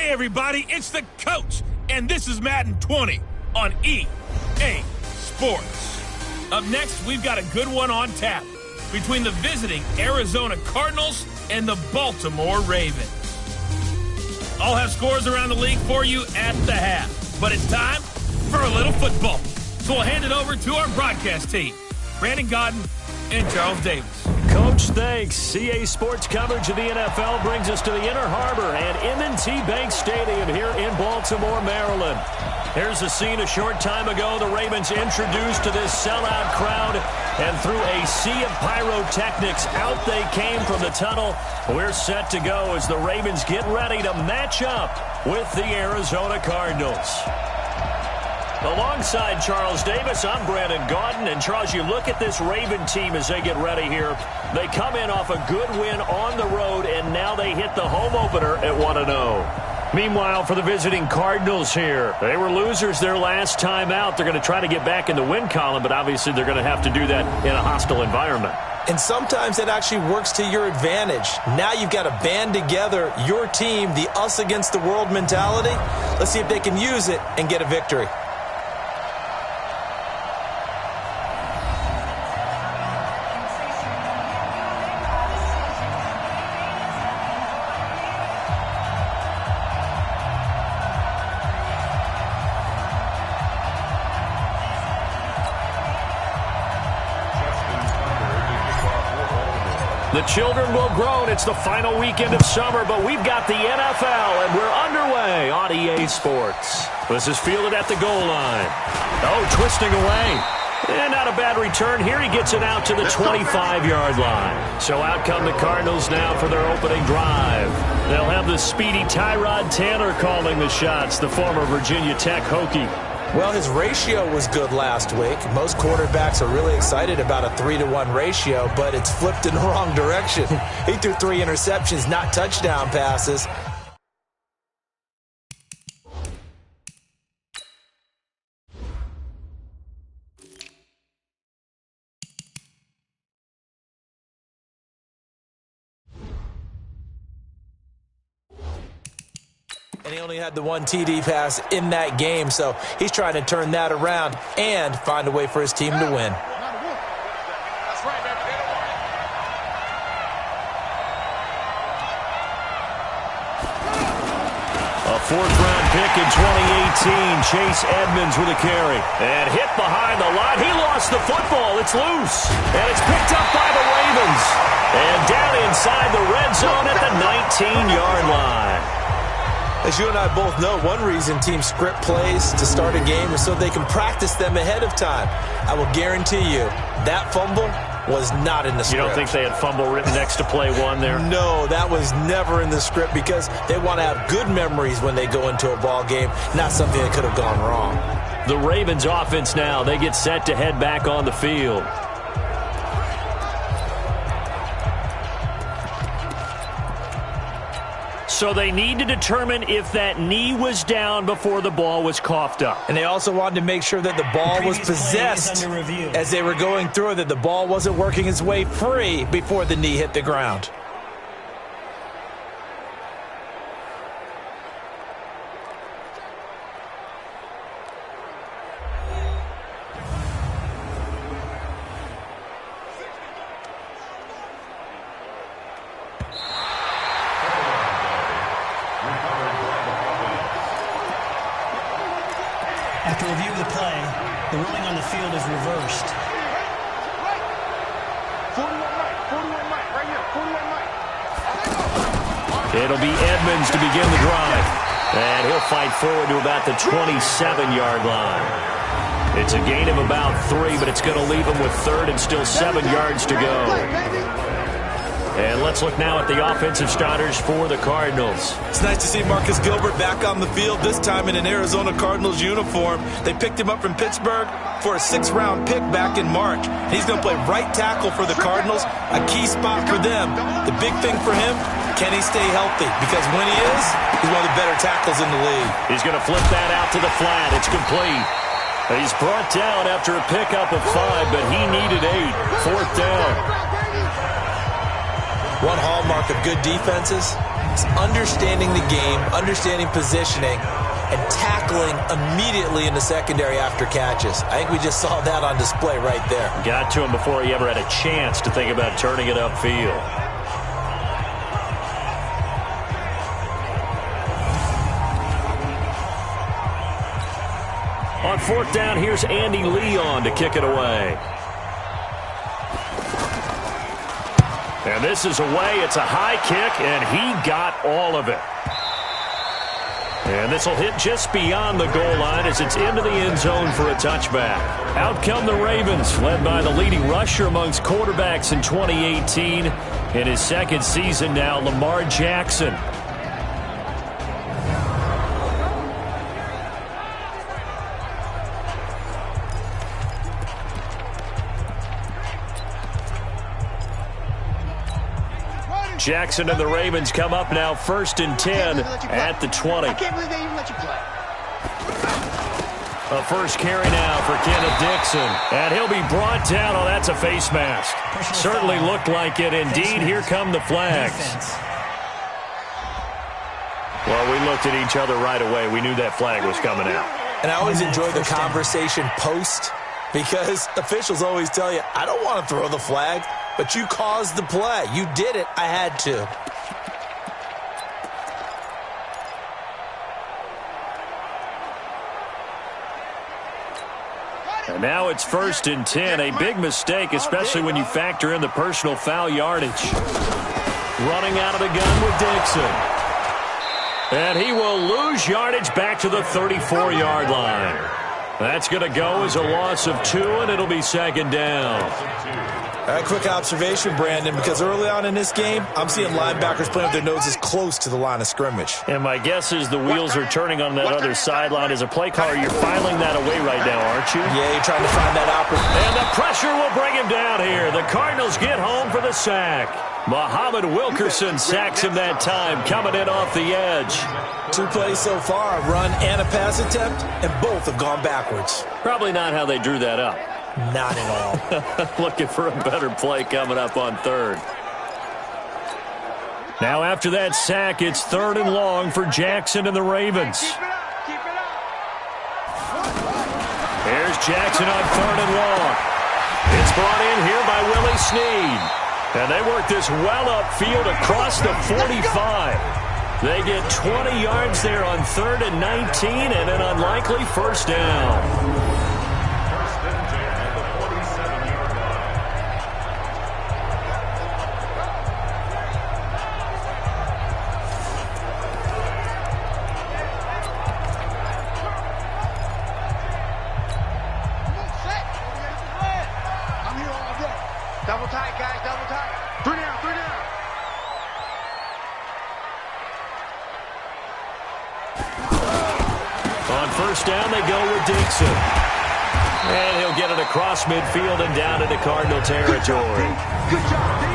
Hey everybody, it's the coach, and this is Madden 20 on EA Sports. Up next, we've got a good one on tap between the visiting Arizona Cardinals and the Baltimore Ravens. I'll have scores around the league for you at the half, but it's time for a little football. So we'll hand it over to our broadcast team, Brandon Godden and Charles Davis. Coach, thanks. CA Sports coverage of the NFL brings us to the Inner Harbor and M&T Bank Stadium here in Baltimore, Maryland. Here's the scene a short time ago. The Ravens introduced to this sellout crowd, and through a sea of pyrotechnics, out they came from the tunnel. We're set to go as the Ravens get ready to match up with the Arizona Cardinals. Alongside Charles Davis, I'm Brandon Godden. And Charles, you look at this Raven team as they get ready here. They come in off a good win on the road, and now they hit the home opener at 1-0. Meanwhile, for the visiting Cardinals here, they were losers their last time out. They're going to try to get back in the win column, but obviously they're going to have to do that in a hostile environment. And sometimes it actually works to your advantage. Now you've got to band together your team, the us against the world mentality. Let's see if they can use it and get a victory. The children will groan. It's the final weekend of summer, but we've got the NFL, and we're underway on EA Sports. This is fielded at the goal line. Oh, twisting away. And not a bad return. Here he gets it out to the 25-yard line. So out come the Cardinals now for their opening drive. They'll have the speedy Tyrod Taylor calling the shots, the former Virginia Tech Hokie. Well, his ratio was good last week. Most quarterbacks are really excited about a 3-to-1 ratio, but it's flipped in the wrong direction. He threw 3 interceptions, not touchdown passes. And he only had the 1 TD pass in that game, so he's trying to turn that around and find a way for his team to win. A 4th-round pick in 2018, Chase Edmonds with a carry. And hit behind the line. He lost the football. It's loose. And it's picked up by the Ravens. And down inside the red zone at the 19-yard line. As you and I both know, one reason teams script plays to start a game is so they can practice them ahead of time. I will guarantee you that fumble was not in the script. You don't think they had fumble written next to play 1 there? No, that was never in the script because they want to have good memories when they go into a ball game, not something that could have gone wrong. The Ravens offense now, they get set to head back on the field. So they need to determine if that knee was down before the ball was coughed up. And they also wanted to make sure that the ball was possessed as they were going through it, that the ball wasn't working its way free before the knee hit the ground. After review of the play, the ruling on the field is reversed. 41 right here, 41 right. It'll be Edmonds to begin the drive. And he'll fight forward to about the 27-yard line. It's a gain of about 3, but it's going to leave him with 3rd and still 7 yards to go. And let's look now at the offensive starters for the Cardinals. It's nice to see Marcus Gilbert back on the field, this time in an Arizona Cardinals uniform. They picked him up from Pittsburgh for a 6th-round pick back in March. He's going to play right tackle for the Cardinals, a key spot for them. The big thing for him, can he stay healthy? Because when he is, he's one of the better tackles in the league. He's going to flip that out to the flat. It's complete. He's brought down after a pickup of 5, but he needed 8. 4th down. One hallmark of good defenses, backs understanding the game, understanding positioning, and tackling immediately in the secondary after catches. I think we just saw that on display right there. Got to him before he ever had a chance to think about turning it upfield. On fourth down, here's Andy Leon to kick it away. And this is away. It's a high kick, and he got all of it. And this will hit just beyond the goal line as it's into the end zone for a touchback. Out come the Ravens, led by the leading rusher amongst quarterbacks in 2018. In his second season now, Lamar Jackson. Jackson and the Ravens come up now 1st and 10 at the 20. I can't believe they even let you play. A first carry now for Kenneth Dixon. And he'll be brought down. Oh, that's a face mask. Certainly looked like it. Indeed, here come the flags. Well, we looked at each other right away. We knew that flag was coming out. And I always enjoy the conversation post because officials always tell you, I don't want to throw the flag. But you caused the play. You did it. I had to. And now it's 1st and 10. A big mistake, especially when you factor in the personal foul yardage. Running out of the gun with Dixon. And he will lose yardage back to the 34-yard line. That's going to go as a loss of 2, and it'll be 2nd down. A quick observation, Brandon, because early on in this game, I'm seeing linebackers playing with their noses close to the line of scrimmage. And my guess is the wheels are turning on that other sideline. As a play caller, you're filing that away right now, aren't you? Yeah, you're trying to find that opportunity. And the pressure will bring him down here. The Cardinals get home for the sack. Muhammad Wilkerson sacks him that time, coming in off the edge. 2 plays so far, a run and a pass attempt, and both have gone backwards. Probably not how they drew that up. Not at all. Looking for a better play coming up on 3rd. Now after that sack, it's 3rd and long for Jackson and the Ravens. Here's Jackson on 3rd and long. It's brought in here by Willie Snead. And they work this well upfield across the 45. They get 20 yards there on 3rd and 19 and an unlikely first down. Double tight, guys, double tight. 3 down, 3 down. On first down, they go with Dixon. And he'll get it across midfield and down into Cardinal territory.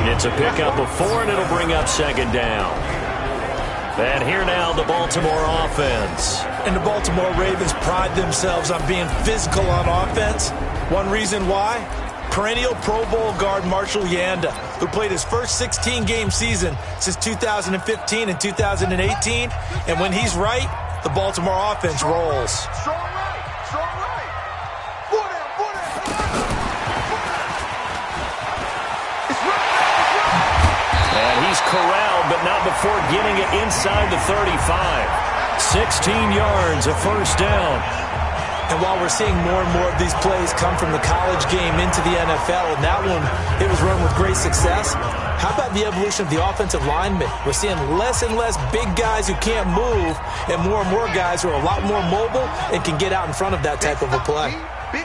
It's a pickup of 4, and it'll bring up 2nd down. And here now, the Baltimore offense. And the Baltimore Ravens pride themselves on being physical on offense. One reason why? Perennial Pro Bowl guard Marshall Yanda, who played his first 16-game season since 2015 and 2018. And when he's right, the Baltimore offense rolls. Strong right, strong right. 4 down, 4 down. It's right. And he's corralled, but not before getting it inside the 35. 16 yards, a first down. And while we're seeing more and more of these plays come from the college game into the NFL, and that one, it was run with great success, how about the evolution of the offensive linemen? We're seeing less and less big guys who can't move and more guys who are a lot more mobile and can get out in front of that type of a play.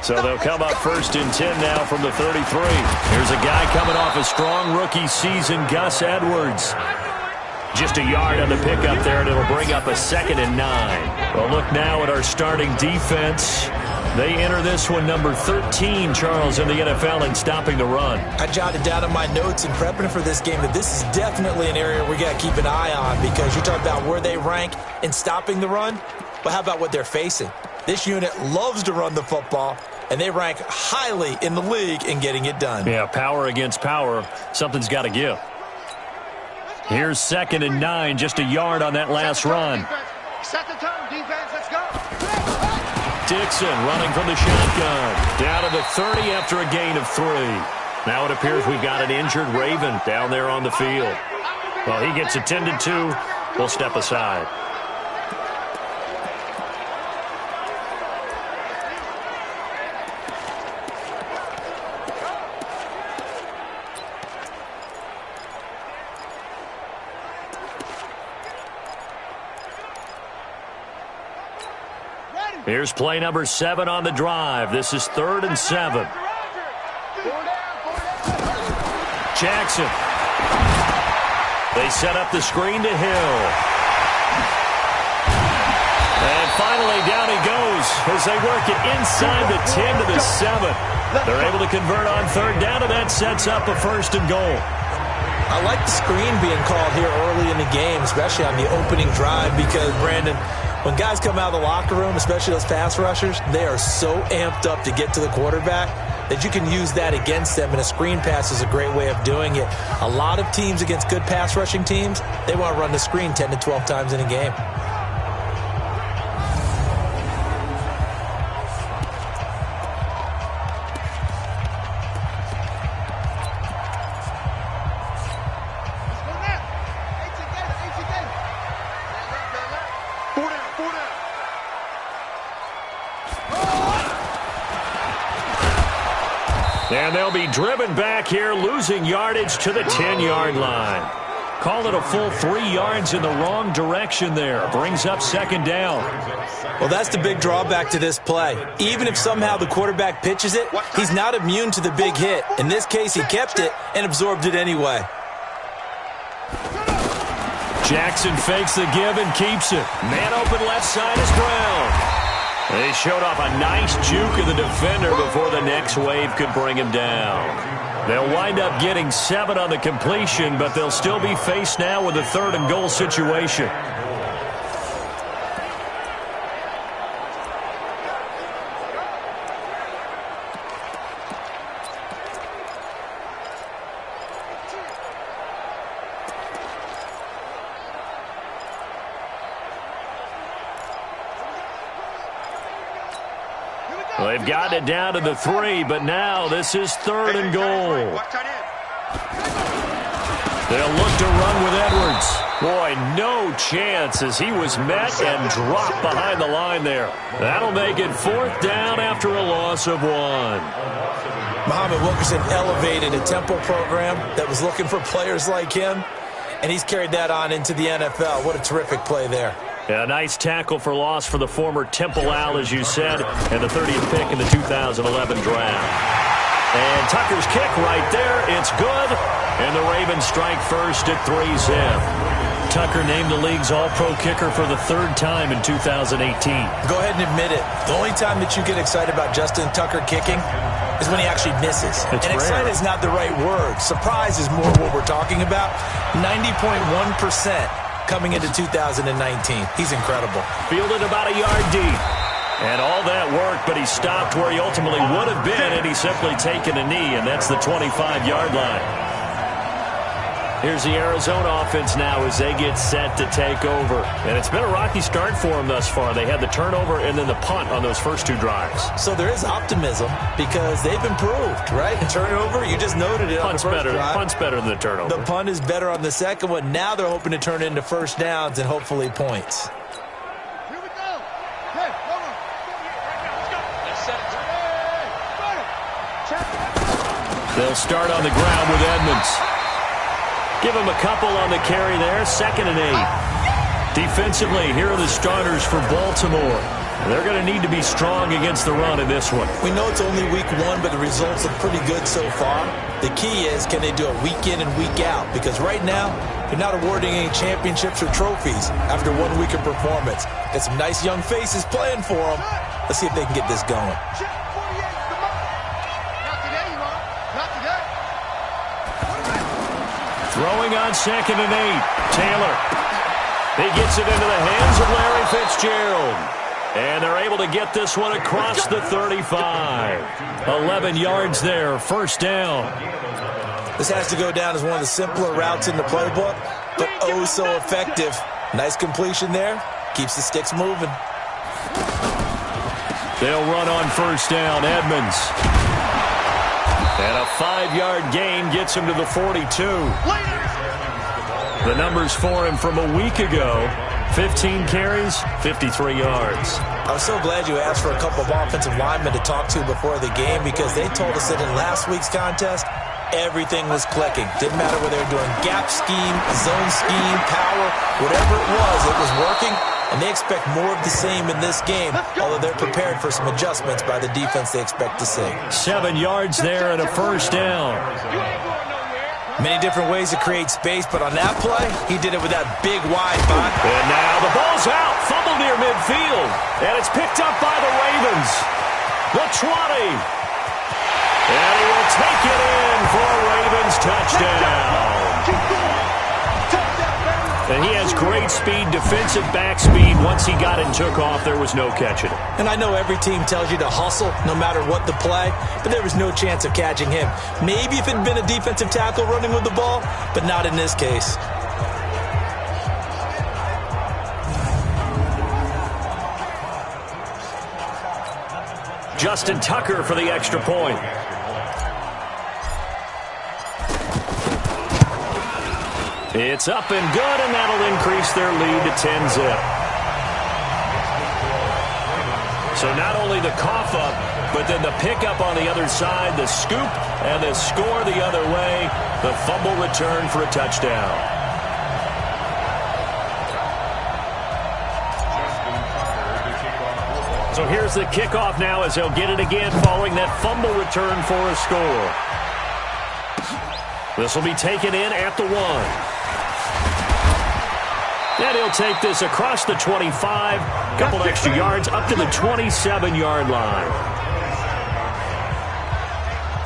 So they'll come up 1st and 10 now from the 33. Here's a guy coming off a strong rookie season, Gus Edwards. Just a yard on the pickup there, and it'll bring up a 2nd and 9. Well, look now at our starting defense. They enter this one number 13, Charles, in the NFL in stopping the run. I jotted down in my notes in prepping for this game that this is definitely an area we got to keep an eye on, because you talk about where they rank in stopping the run. But how about what they're facing? This unit loves to run the football, and they rank highly in the league in getting it done. Yeah, power against power. Something's got to give. Here's 2nd and 9, just a yard on that last run. Set the tone, defense, let's go. Dixon running from the shotgun. Down to the 30 after a gain of 3. Now it appears we've got an injured Raven down there on the field. Well, he gets attended to. We'll step aside. Here's play number 7 on the drive. This is 3rd and 7. Jackson. They set up the screen to Hill. And finally down he goes as they work it inside the 10 to the 7. They're able to convert on 3rd down, and that sets up a 1st and goal. I like the screen being called here early in the game, especially on the opening drive, because, Brandon, when guys come out of the locker room, especially those pass rushers, they are so amped up to get to the quarterback that you can use that against them, and a screen pass is a great way of doing it. A lot of teams against good pass rushing teams, they want to run the screen 10 to 12 times in a game. And they'll be driven back here, losing yardage to the 10-yard line. Call it a full 3 yards in the wrong direction there. Brings up 2nd down. Well, that's the big drawback to this play. Even if somehow the quarterback pitches it, he's not immune to the big hit. In this case, he kept it and absorbed it anyway. Jackson fakes the give and keeps it. Man open left side is Brown. They showed off a nice juke of the defender before the next wave could bring him down. They'll wind up getting 7 on the completion, but they'll still be faced now with a 3rd and goal situation. They've gotten it down to the 3, but now this is 3rd and goal. They'll look to run with Edwards. Boy, no chance as he was met and dropped behind the line there. That'll make it 4th down after a loss of 1. Muhammad Wilkerson elevated a Temple program that was looking for players like him, and he's carried that on into the NFL. What a terrific play there. Yeah, a nice tackle for loss for the former Temple Owl, as you said, and the 30th pick in the 2011 draft. And Tucker's kick right there. It's good. And the Ravens strike first at 3-zip. Tucker named the league's all-pro kicker for the 3rd time in 2018. Go ahead and admit it. The only time that you get excited about Justin Tucker kicking is when he actually misses. It's and rare. Excited is not the right word. Surprise is more what we're talking about. 90.1% coming into 2019. He's incredible. Fielded about a yard deep. And all that work, but he stopped where he ultimately would have been, and he's simply taken a knee, and that's the 25-yard line. Here's the Arizona offense now as they get set to take over. And it's been a rocky start for them thus far. They had the turnover and then the punt on those first 2 drives. So there is optimism because they've improved, right? The turnover, you just noted it on the first drive. Punt's better than the turnover. The punt is better on the second one. Now they're hoping to turn it into first downs and hopefully points. They'll start on the ground with Edmonds. Give him a couple on the carry there. 2nd and 8. Defensively, here are the starters for Baltimore. They're going to need to be strong against the run in this one. We know it's only week 1, but the results look pretty good so far. The key is, can they do it week in and week out? Because right now, they're not awarding any championships or trophies after 1 week of performance. Got some nice young faces playing for them. Let's see if they can get this going. Throwing on 2nd and 8. Taylor. He gets it into the hands of Larry Fitzgerald. And they're able to get this one across the 35. 11 yards there, first down. This has to go down as one of the simpler routes in the playbook. but oh so effective. Nice completion there. Keeps the sticks moving. They'll run on first down. Edmonds. And a 5-yard gain gets him to the 42. The numbers for him from a week ago: 15 carries, 53 yards. I'm so glad you asked for a couple of offensive linemen to talk to before the game, because they told us that in last week's contest, everything was clicking. Didn't matter whether they were doing gap scheme, zone scheme, power, whatever it was working. And they expect more of the same in this game, although they're prepared for some adjustments by the defense they expect to see. 7 yards there and a first down. Many different ways to create space, but on that play, he did it with that big wide body. And now the ball's out. Fumble near midfield. And it's picked up by the Ravens. The 20. And he will take it in for a Ravens touchdown. And he has great speed, defensive back speed. Once he got it and took off, there was no catching it. And I know every team tells you to hustle no matter what the play, but there was no chance of catching him. Maybe if it had been a defensive tackle running with the ball, but not in this case. Justin Tucker for the extra point. It's up and good, and that'll increase their lead to 10-zip. So not only the cough up, but then the pickup on the other side, the scoop, and the score the other way, the fumble return for a touchdown. So here's the kickoff now as they'll get it again following that fumble return for a score. This will be taken in at the 1. And he'll take this across the 25, couple extra yards up to the 27-yard line.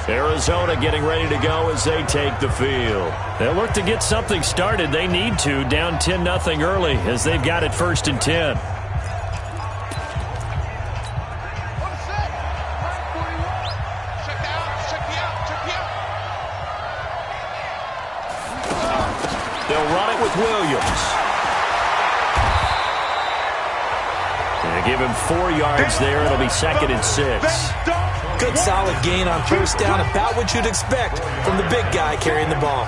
Arizona getting ready to go as they take the field. They'll look to get something started. They need to, down 10-0 early as they've got it 1st and 10. They'll run it with Williams. Give him 4 yards there. It'll be 2nd and 6. Good solid gain on first down, about what you'd expect from the big guy carrying the ball.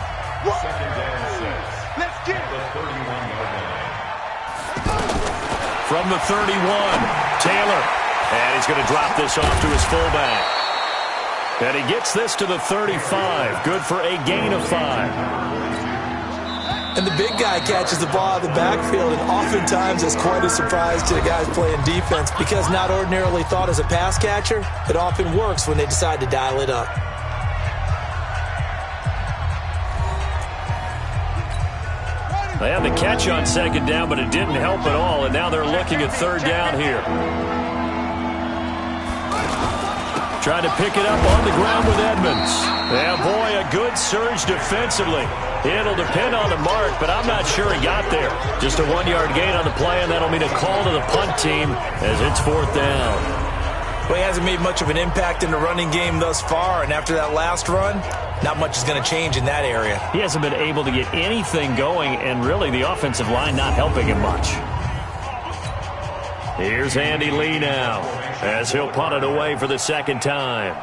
From the 31, Taylor. And he's going to drop this off to his fullback. And he gets this to the 35. Good for a gain of 5. And the big guy catches the ball out of the backfield, and oftentimes it's quite a surprise to the guys playing defense, because not ordinarily thought as a pass catcher, it often works when they decide to dial it up. They had the catch on 2nd down, but it didn't help at all, and now they're looking at 3rd down here. Trying to pick it up on the ground with Edmonds. Yeah, boy, a good surge defensively. It'll depend on the mark, but I'm not sure he got there. Just a 1-yard gain on the play, and that'll mean a call to the punt team as it's 4th down. Well, he hasn't made much of an impact in the running game thus far, and after that last run, not much is going to change in that area. He hasn't been able to get anything going, and really the offensive line not helping him much. Here's Andy Lee now as he'll punt it away for the 2nd time.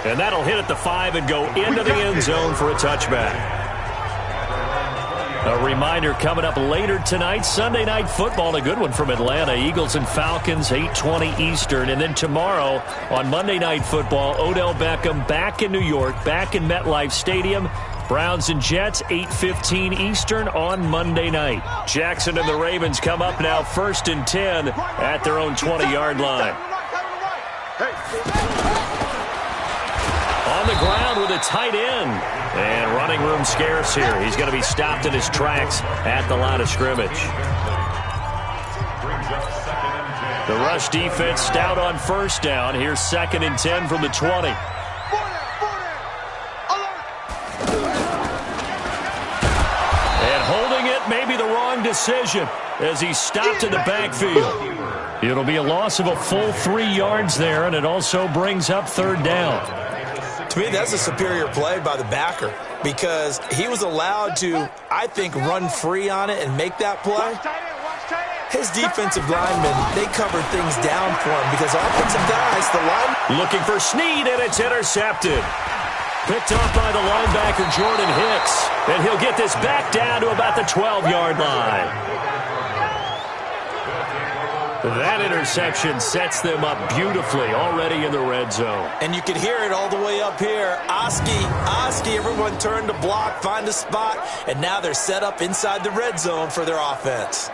And that'll hit at the 5 and go into the end zone for a touchback. A reminder coming up later tonight, Sunday Night Football, a good one from Atlanta. Eagles and Falcons, 8:20 Eastern. And then tomorrow on Monday Night Football, Odell Beckham back in New York, back in MetLife Stadium. Browns and Jets, 8:15 Eastern on Monday night. Jackson and the Ravens come up now 1st and 10 at their own 20-yard line. On the ground with a tight end. And running room scarce here. He's going to be stopped in his tracks at the line of scrimmage. The rush defense stout on 1st down. Here's 2nd and 10 from the 20. And holding it may be the wrong decision as he's stopped in the backfield. It'll be a loss of a full 3 yards there, and it also brings up third down. To me, that's a superior play by the backer because he was allowed to, I think, run free on it and make that play. His defensive linemen, they covered things down for him because offensive guys, the line. Looking for Snead, and it's intercepted. Picked off by the linebacker, Jordan Hicks. And he'll get this back down to about the 12-yard line. That interception sets them up beautifully already in the red zone. And you can hear it all the way up here. Oski, everyone turned to block, find a spot, and now they're set up inside the red zone for their offense.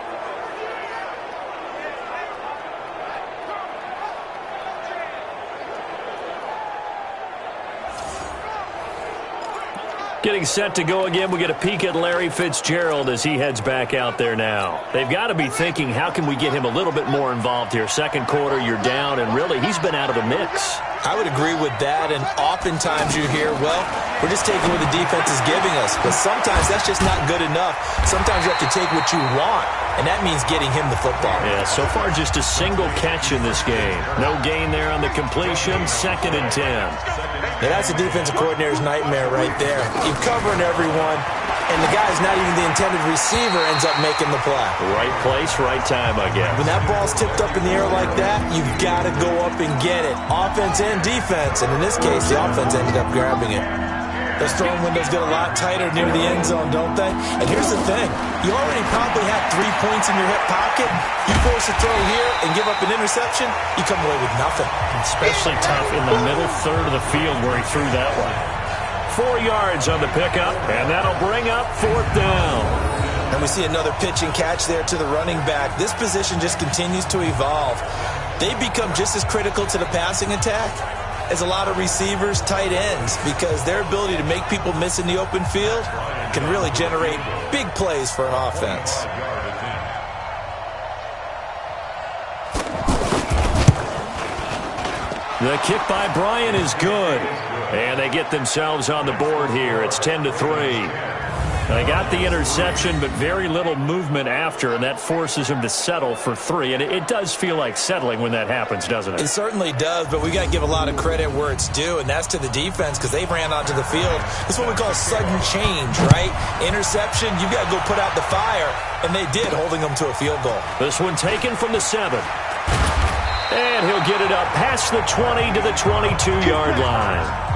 Getting set to go again, we get a peek at Larry Fitzgerald as he heads back out there now. They've got to be thinking, how can we get him a little bit more involved here? Second quarter, you're down, and really, he's been out of the mix. I would agree with that, and oftentimes you hear, well, we're just taking what the defense is giving us. But sometimes that's just not good enough. Sometimes you have to take what you want, and that means getting him the football. Yeah, so far just a single catch in this game. No gain there on the completion, 2nd and 10. Yeah, that's a defensive coordinator's nightmare right there. You're covering everyone, and the guy's not even the intended receiver ends up making the play. Right place, right time, I guess. When that ball's tipped up in the air like that, you've got to go up and get it. Offense and defense, and in this case, the offense ended up grabbing it. Those throwing windows get a lot tighter near the end zone, don't they? And here's the thing. You already probably have 3 points in your hip pocket. You force a throw here and give up an interception, you come away with nothing. Especially tough in the middle third of the field where he threw that one. 4 yards on the pickup, and that'll bring up 4th down. And we see another pitch and catch there to the running back. This position just continues to evolve. They become just as critical to the passing attack as a lot of receivers, tight ends, because their ability to make people miss in the open field can really generate big plays for an offense. The kick by Bryant is good. And they get themselves on the board here. It's 10-3. They got the interception, but very little movement after, and that forces them to settle for 3. And it does feel like settling when that happens, doesn't it? It certainly does, but we got to give a lot of credit where it's due, and that's to the defense because they ran onto the field. It's what we call sudden change, right? Interception, you've got to go put out the fire, and they did, holding them to a field goal. This one taken from the 7. And he'll get it up past the 20 to the 22-yard line.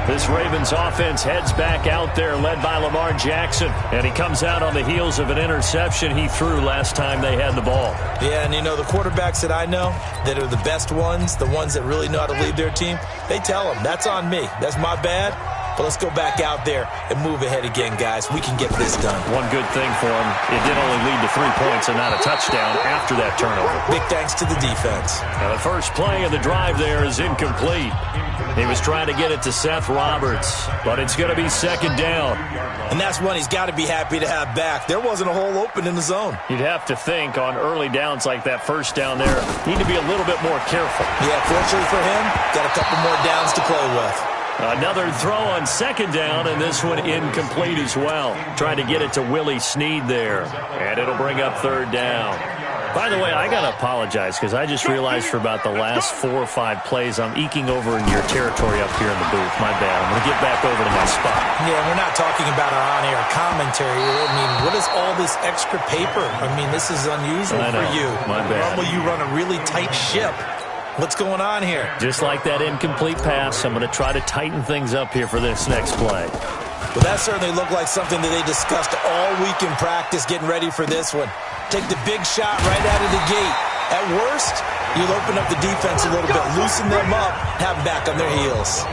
This Ravens offense heads back out there, led by Lamar Jackson. And he comes out on the heels of an interception he threw last time they had the ball. Yeah, and you know, the quarterbacks that I know that are the best ones, the ones that really know how to lead their team, they tell them, that's on me. That's my bad. But let's go back out there and move ahead again, guys. We can get this done. One good thing for him, it did only lead to 3 points and not a touchdown after that turnover. Big thanks to the defense. Now the first play of the drive there is incomplete. He was trying to get it to Seth Roberts, but it's going to be 2nd down. And that's one he's got to be happy to have back. There wasn't a hole open in the zone. You'd have to think on early downs like that first down there, need to be a little bit more careful. Yeah, fortunately for him, got a couple more downs to play with. Another throw on 2nd down, and this one incomplete as well. Trying to get it to Willie Snead there, and it'll bring up 3rd down. By the way, I got to apologize because I just realized for about the last 4 or 5 plays I'm eking over into your territory up here in the booth. My bad. I'm going to get back over to my spot. Yeah, we're not talking about our on-air commentary. I mean, what is all this extra paper? I mean, this is unusual for you. My bad. Normally you run a really tight ship. What's going on here? Just like that incomplete pass, I'm going to try to tighten things up here for this next play. Well, that certainly looked like something that they discussed all week in practice, getting ready for this one. Take the big shot right out of the gate. At worst, you'll open up the defense a little bit, loosen them up, have them back on their heels.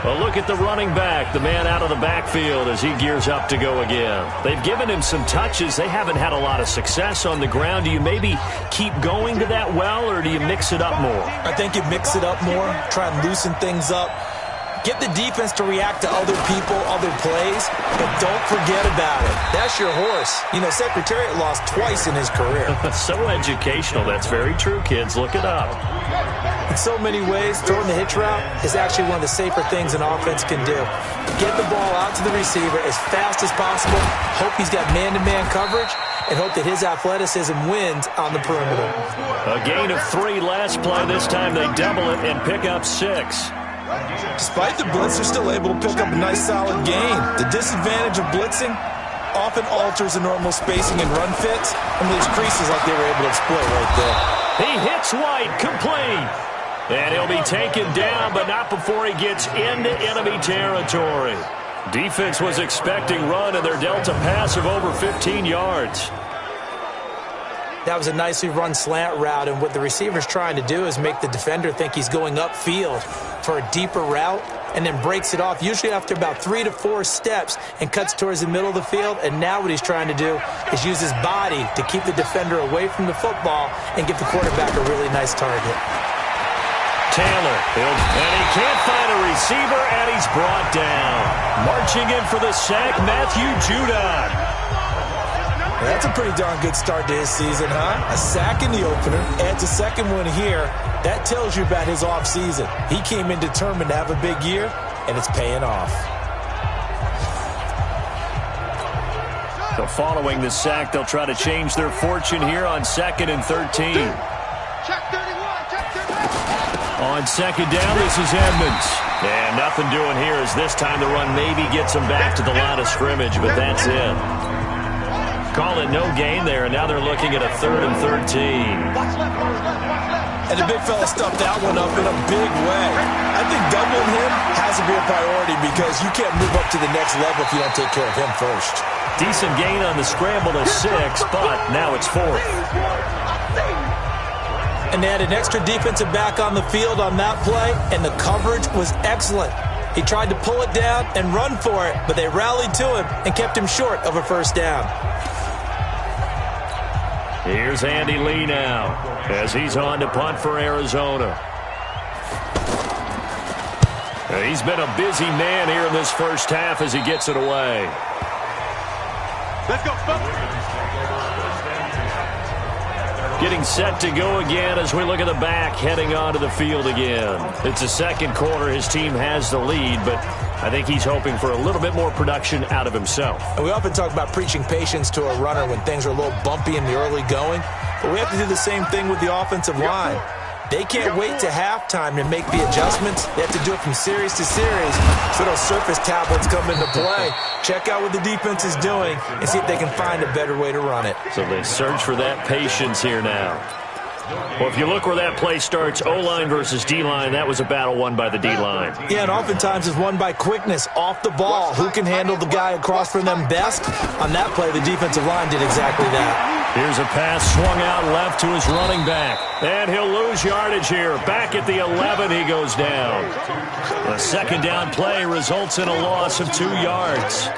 Well, look at the running back, the man out of the backfield as he gears up to go again. They've given him some touches. They haven't had a lot of success on the ground. Do you maybe keep going to that well, or do you mix it up more? I think you mix it up more, try and loosen things up. Get the defense to react to other people, other plays, but don't forget about it. That's your horse. You know, Secretariat lost twice in his career. So educational. That's very true, kids. Look it up. In so many ways, throwing the hitch route is actually one of the safer things an offense can do. Get the ball out to the receiver as fast as possible, hope he's got man-to-man coverage, and hope that his athleticism wins on the perimeter. A gain of 3 last play. This time they double it and pick up 6. Despite the blitz, they're still able to pick up a nice solid gain. The disadvantage of blitzing often alters the normal spacing and run fits and leaves creases like they were able to exploit right there. He hits White, complete. And he'll be taken down, but not before he gets into enemy territory. Defense was expecting run, and they're dealt a pass of over 15 yards. That was a nicely run slant route, and what the receiver's trying to do is make the defender think he's going upfield for a deeper route, and then breaks it off, usually after about 3 to 4 steps, and cuts towards the middle of the field. And now what he's trying to do is use his body to keep the defender away from the football and give the quarterback a really nice target. Taylor, and he can't find a receiver, and he's brought down. Marching in for the sack, Matthew Judon. That's a pretty darn good start to his season, huh? A sack in the opener, adds a second one here. That tells you about his offseason. He came in determined to have a big year, and it's paying off. So following the sack, they'll try to change their fortune here on 2nd and 13. Check 31, check 31. On 2nd down, this is Edmonds. And nothing doing here as this time the run maybe gets him back to the line of scrimmage, but that's it. Call it no gain there, and now they're looking at a 3rd and 13. And the big fella stuffed that one up in a big way. I think doubling him has to be a priority because you can't move up to the next level if you don't take care of him first. Decent gain on the scramble to 6, but now it's 4th. And they had an extra defensive back on the field on that play, and the coverage was excellent. He tried to pull it down and run for it, but they rallied to him and kept him short of a first down. Here's Andy Lee now as he's on to punt for Arizona. He's been a busy man here in this first half as he gets it away. Let's go, folks. Getting set to go again as we look at the back heading onto the field again. It's the second quarter. His team has the lead, but I think he's hoping for a little bit more production out of himself. And we often talk about preaching patience to a runner when things are a little bumpy in the early going, but we have to do the same thing with the offensive line. They can't wait to halftime to make the adjustments. They have to do it from series to series so those surface tablets come into play. Check out what the defense is doing and see if they can find a better way to run it. So they search for that patience here now. Well, if you look where that play starts, O-line versus D-line, that was a battle won by the D-line. Yeah, and oftentimes it's won by quickness off the ball. Who can handle the guy across from them best? On that play, the defensive line did exactly that. Here's a pass swung out left to his running back. And he'll lose yardage here. Back at the 11, he goes down. A second down play results in a loss of 2 yards.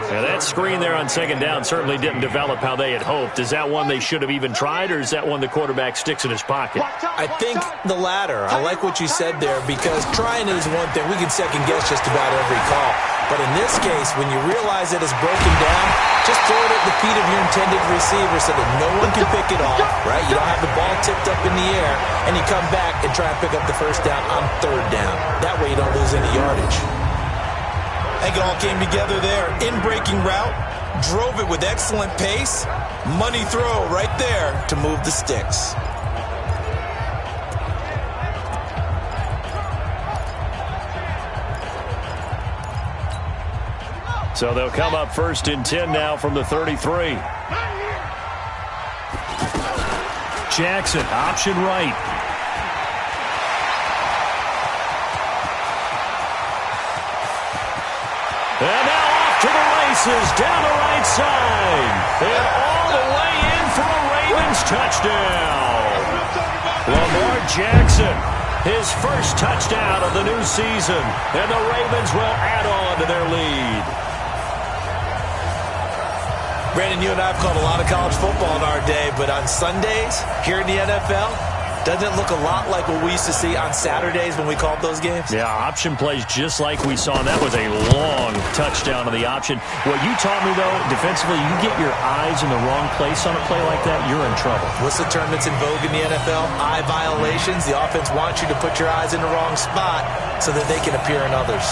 Now that screen there on second down certainly didn't develop how they had hoped. Is that one they should have even tried, or is that one the quarterback sticks in his pocket? I think the latter. I like what you said there because trying is one thing. We can second guess just about every call. But in this case, when you realize that it's broken down, just throw it at the feet of your intended receiver so that no one can pick it off, right? You don't have the ball tipped up in the air, and you come back and try and pick up the first down on third down. That way you don't lose any yardage. I think it all came together there. In-breaking route, drove it with excellent pace. Money throw right there to move the sticks. So they'll come up 1st and 10 now from the 33. Jackson, option right. And now off to the races, down the right side. And all the way in for a Ravens touchdown. Lamar Jackson, his first touchdown of the new season. And the Ravens will add on to their lead. Brandon, you and I have called a lot of college football in our day, but on Sundays, here in the NFL, Doesn't it look a lot like what we used to see on Saturdays when we called those games? Yeah, option plays just like we saw. That was a long touchdown on the option. What you taught me, though, defensively, you get your eyes in the wrong place on a play like that, you're in trouble. What's the term that's in vogue in the NFL? Eye violations. The offense wants you to put your eyes in the wrong spot so that they can appear in others.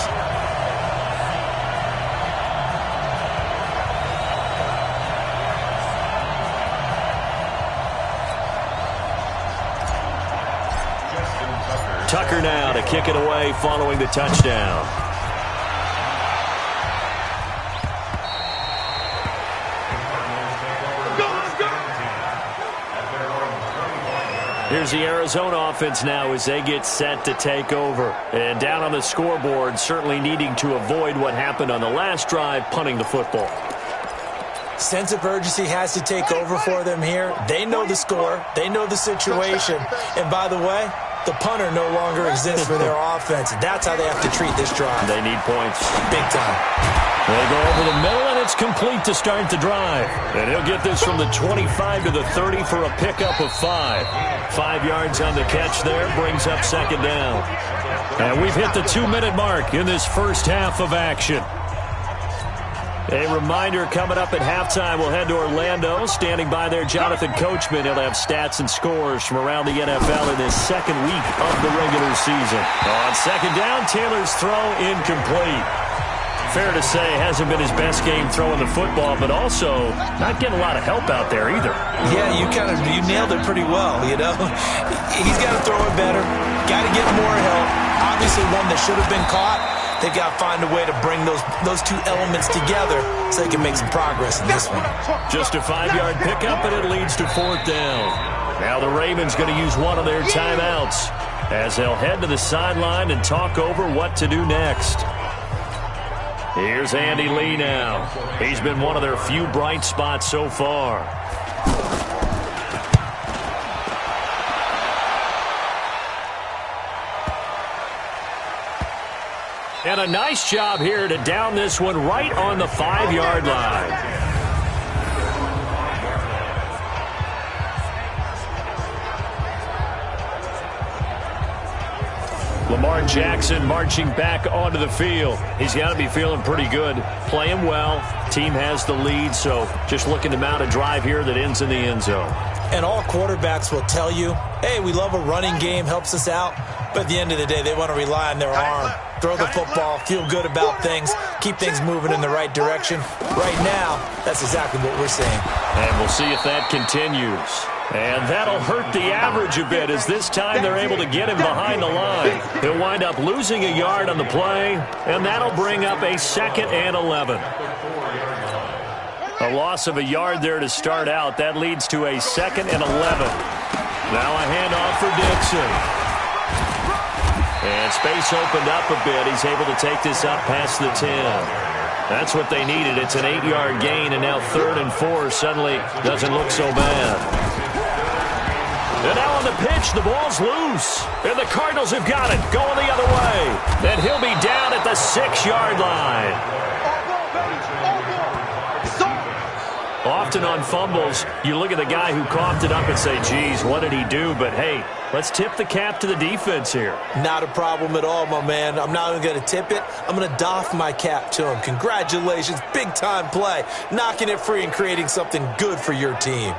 Tucker now to kick it away following the touchdown. Here's the Arizona offense now as they get set to take over. And down on the scoreboard, certainly needing to avoid what happened on the last drive, punting the football. Sense of urgency has to take over for them here. They know the score. They know the situation. And by the way, the punter no longer exists for their offense. That's how they have to treat this drive. They need points. Big time. They go over the middle, and it's complete to start the drive. And he'll get this from the 25 to the 30 for a pickup of 5. 5 yards on the catch there, brings up second down. And we've hit the 2-minute mark in this first half of action. A reminder coming up at halftime, we'll head to Orlando. Standing by there, Jonathan Coachman. He'll have stats and scores from around the NFL in this second week of the regular season. On second down, Taylor's throw incomplete. Fair to say, hasn't been his best game throwing the football, but also not getting a lot of help out there either. Yeah, you nailed it pretty well, you know. He's got to throw it better. Got to get more help. Obviously one that should have been caught. They've got to find a way to bring those two elements together so they can make some progress in this one. Just a 5-yard pickup, and it leads to fourth down. Now the Ravens going to use one of their timeouts as they'll head to the sideline and talk over what to do next. Here's Andy Lee now. He's been one of their few bright spots so far. And a nice job here to down this one right on the 5-yard line. Lamar Jackson marching back onto the field. He's got to be feeling pretty good. Playing well. Team has the lead, so just looking to mount a drive here that ends in the end zone. And all quarterbacks will tell you, hey, we love a running game, helps us out. But at the end of the day, they want to rely on their arm. Throw the football, feel good about things, keep things moving in the right direction. Right now, that's exactly what we're seeing. And we'll see if that continues. And that'll hurt the average a bit as this time they're able to get him behind the line. He'll wind up losing a yard on the play, and that'll bring up a 2nd and 11. A loss of a yard there to start out. That leads to a 2nd and 11. Now a handoff for Dixon. And space opened up a bit. He's able to take this up past the 10. That's what they needed. It's an 8-yard gain, and now 3rd and 4 suddenly doesn't look so bad. And now on the pitch, the ball's loose. And the Cardinals have got it, going the other way. And he'll be down at the 6-yard line. Often on fumbles, you look at the guy who coughed it up and say, geez, what did he do? But, hey, let's tip the cap to the defense here. Not a problem at all, my man. I'm not even going to tip it. I'm going to doff my cap to him. Congratulations. Big-time play. Knocking it free and creating something good for your team.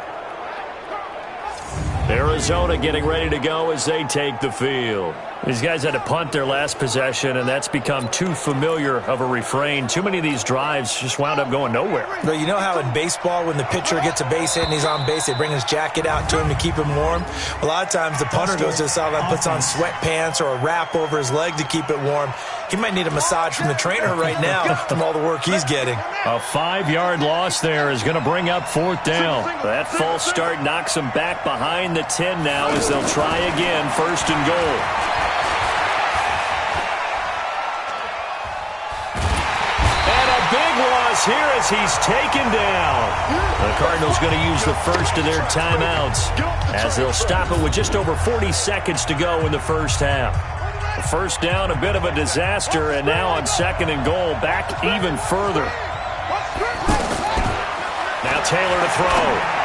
Arizona getting ready to go as they take the field. These guys had to punt their last possession, and that's become too familiar of a refrain. Too many of these drives just wound up going nowhere. But you know how in baseball, when the pitcher gets a base hit and he's on base, they bring his jacket out to him to keep him warm? A lot of times the punter goes to the sideline, puts on sweatpants or a wrap over his leg to keep it warm. He might need a massage from the trainer right now from all the work he's getting. A 5-yard loss there is going to bring up 4th down. That false start knocks them back behind the 10 now as they'll try again, 1st and goal. Here as he's taken down. The Cardinals going to use the first of their timeouts as they'll stop it with just over 40 seconds to go in the first half. The first down, a bit of a disaster, and now on 2nd and goal, back even further. Now Taylor to throw.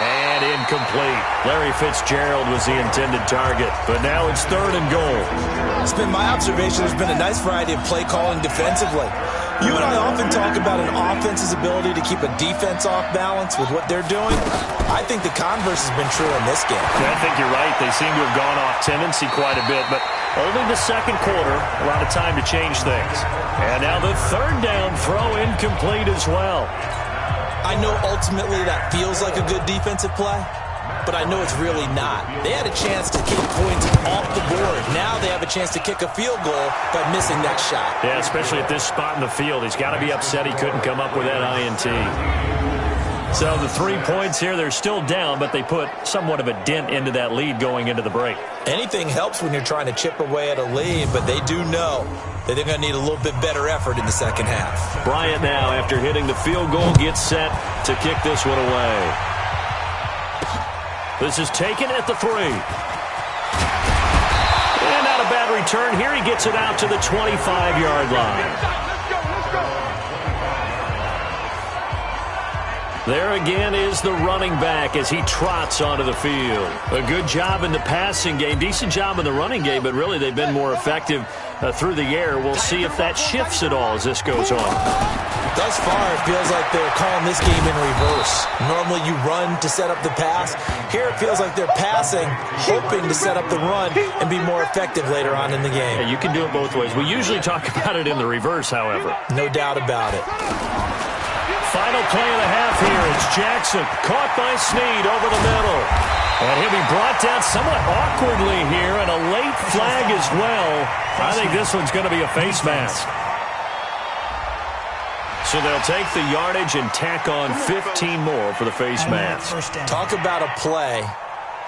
And And incomplete. Larry Fitzgerald was the intended target, but now it's 3rd and goal. It's been my observation there's been a nice variety of play calling defensively. You and I often talk about an offense's ability to keep a defense off balance with what they're doing. I think the converse has been true in this game. Yeah, I think you're right. They seem to have gone off tendency quite a bit, but only the second quarter, a lot of time to change things. And now the 3rd down throw incomplete as well. I know ultimately that feels like a good defensive play, but I know it's really not. They had a chance to kick points off the board. Now they have a chance to kick a field goal by missing that shot. Yeah, especially at this spot in the field. He's got to be upset he couldn't come up with that INT. So the 3 points here, they're still down, but they put somewhat of a dent into that lead going into the break. Anything helps when you're trying to chip away at a lead, but they do know that they're going to need a little bit better effort in the second half. Bryant now, after hitting the field goal, gets set to kick this one away. This is taken at the 3. And not a bad return here. He gets it out to the 25-yard line. There again is the running back as he trots onto the field. A good job in the passing game, decent job in the running game, but really they've been more effective through the air. We'll see if that shifts at all as this goes on. Thus far, it feels like they're calling this game in reverse. Normally you run to set up the pass. Here it feels like they're passing, hoping to set up the run and be more effective later on in the game. Yeah, you can do it both ways. We usually talk about it in the reverse, however. No doubt about it. Final play of the half here. It's Jackson caught by Snead over the middle. And he'll be brought down somewhat awkwardly here, and a late flag as well. I think this one's going to be a face mask. So they'll take the yardage and tack on 15 more for the face mask. Talk about a play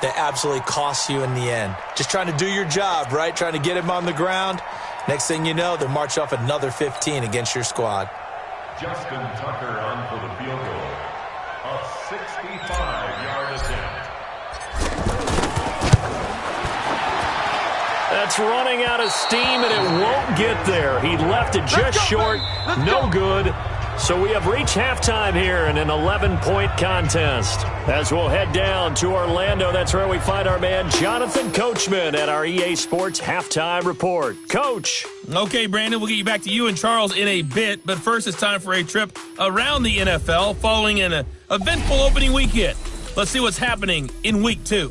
that absolutely costs you in the end. Just trying to do your job, right? Trying to get him on the ground. Next thing you know, they'll march off another 15 against your squad. Justin Tucker on for the field goal. A 65-yard attempt. That's running out of steam, and it won't get there. He left it just short. No good. So we have reached halftime here in an 11-point contest. As we'll head down to Orlando, that's where we find our man Jonathan Coachman at our EA Sports Halftime Report. Coach. Okay, Brandon, we'll get you back to you and Charles in a bit. But first, it's time for a trip around the NFL following an eventful opening weekend. Let's see what's happening in Week 2.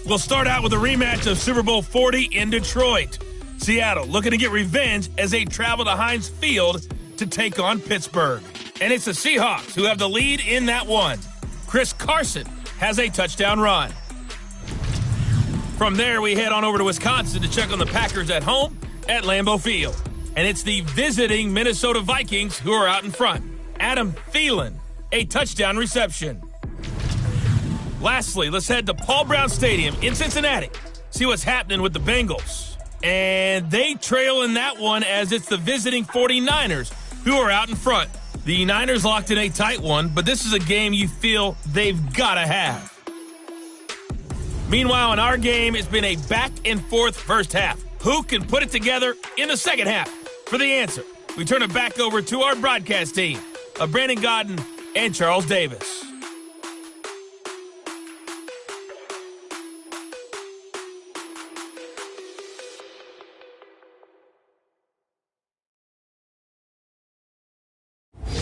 We'll start out with a rematch of Super Bowl 40 in Detroit. Seattle looking to get revenge as they travel to Heinz Field to take on Pittsburgh. And it's the Seahawks who have the lead in that one. Chris Carson has a touchdown run. From there, we head on over to Wisconsin to check on the Packers at home at Lambeau Field. And it's the visiting Minnesota Vikings who are out in front. Adam Thielen, a touchdown reception. Lastly, let's head to Paul Brown Stadium in Cincinnati. See what's happening with the Bengals. And they trail in that one as it's the visiting 49ers who are out in front. The Niners locked in a tight one, but this is a game you feel they've got to have. Meanwhile, in our game, it's been a back-and-forth first half. Who can put it together in the second half? For the answer, we turn it back over to our broadcast team of Brandon Godden and Charles Davis.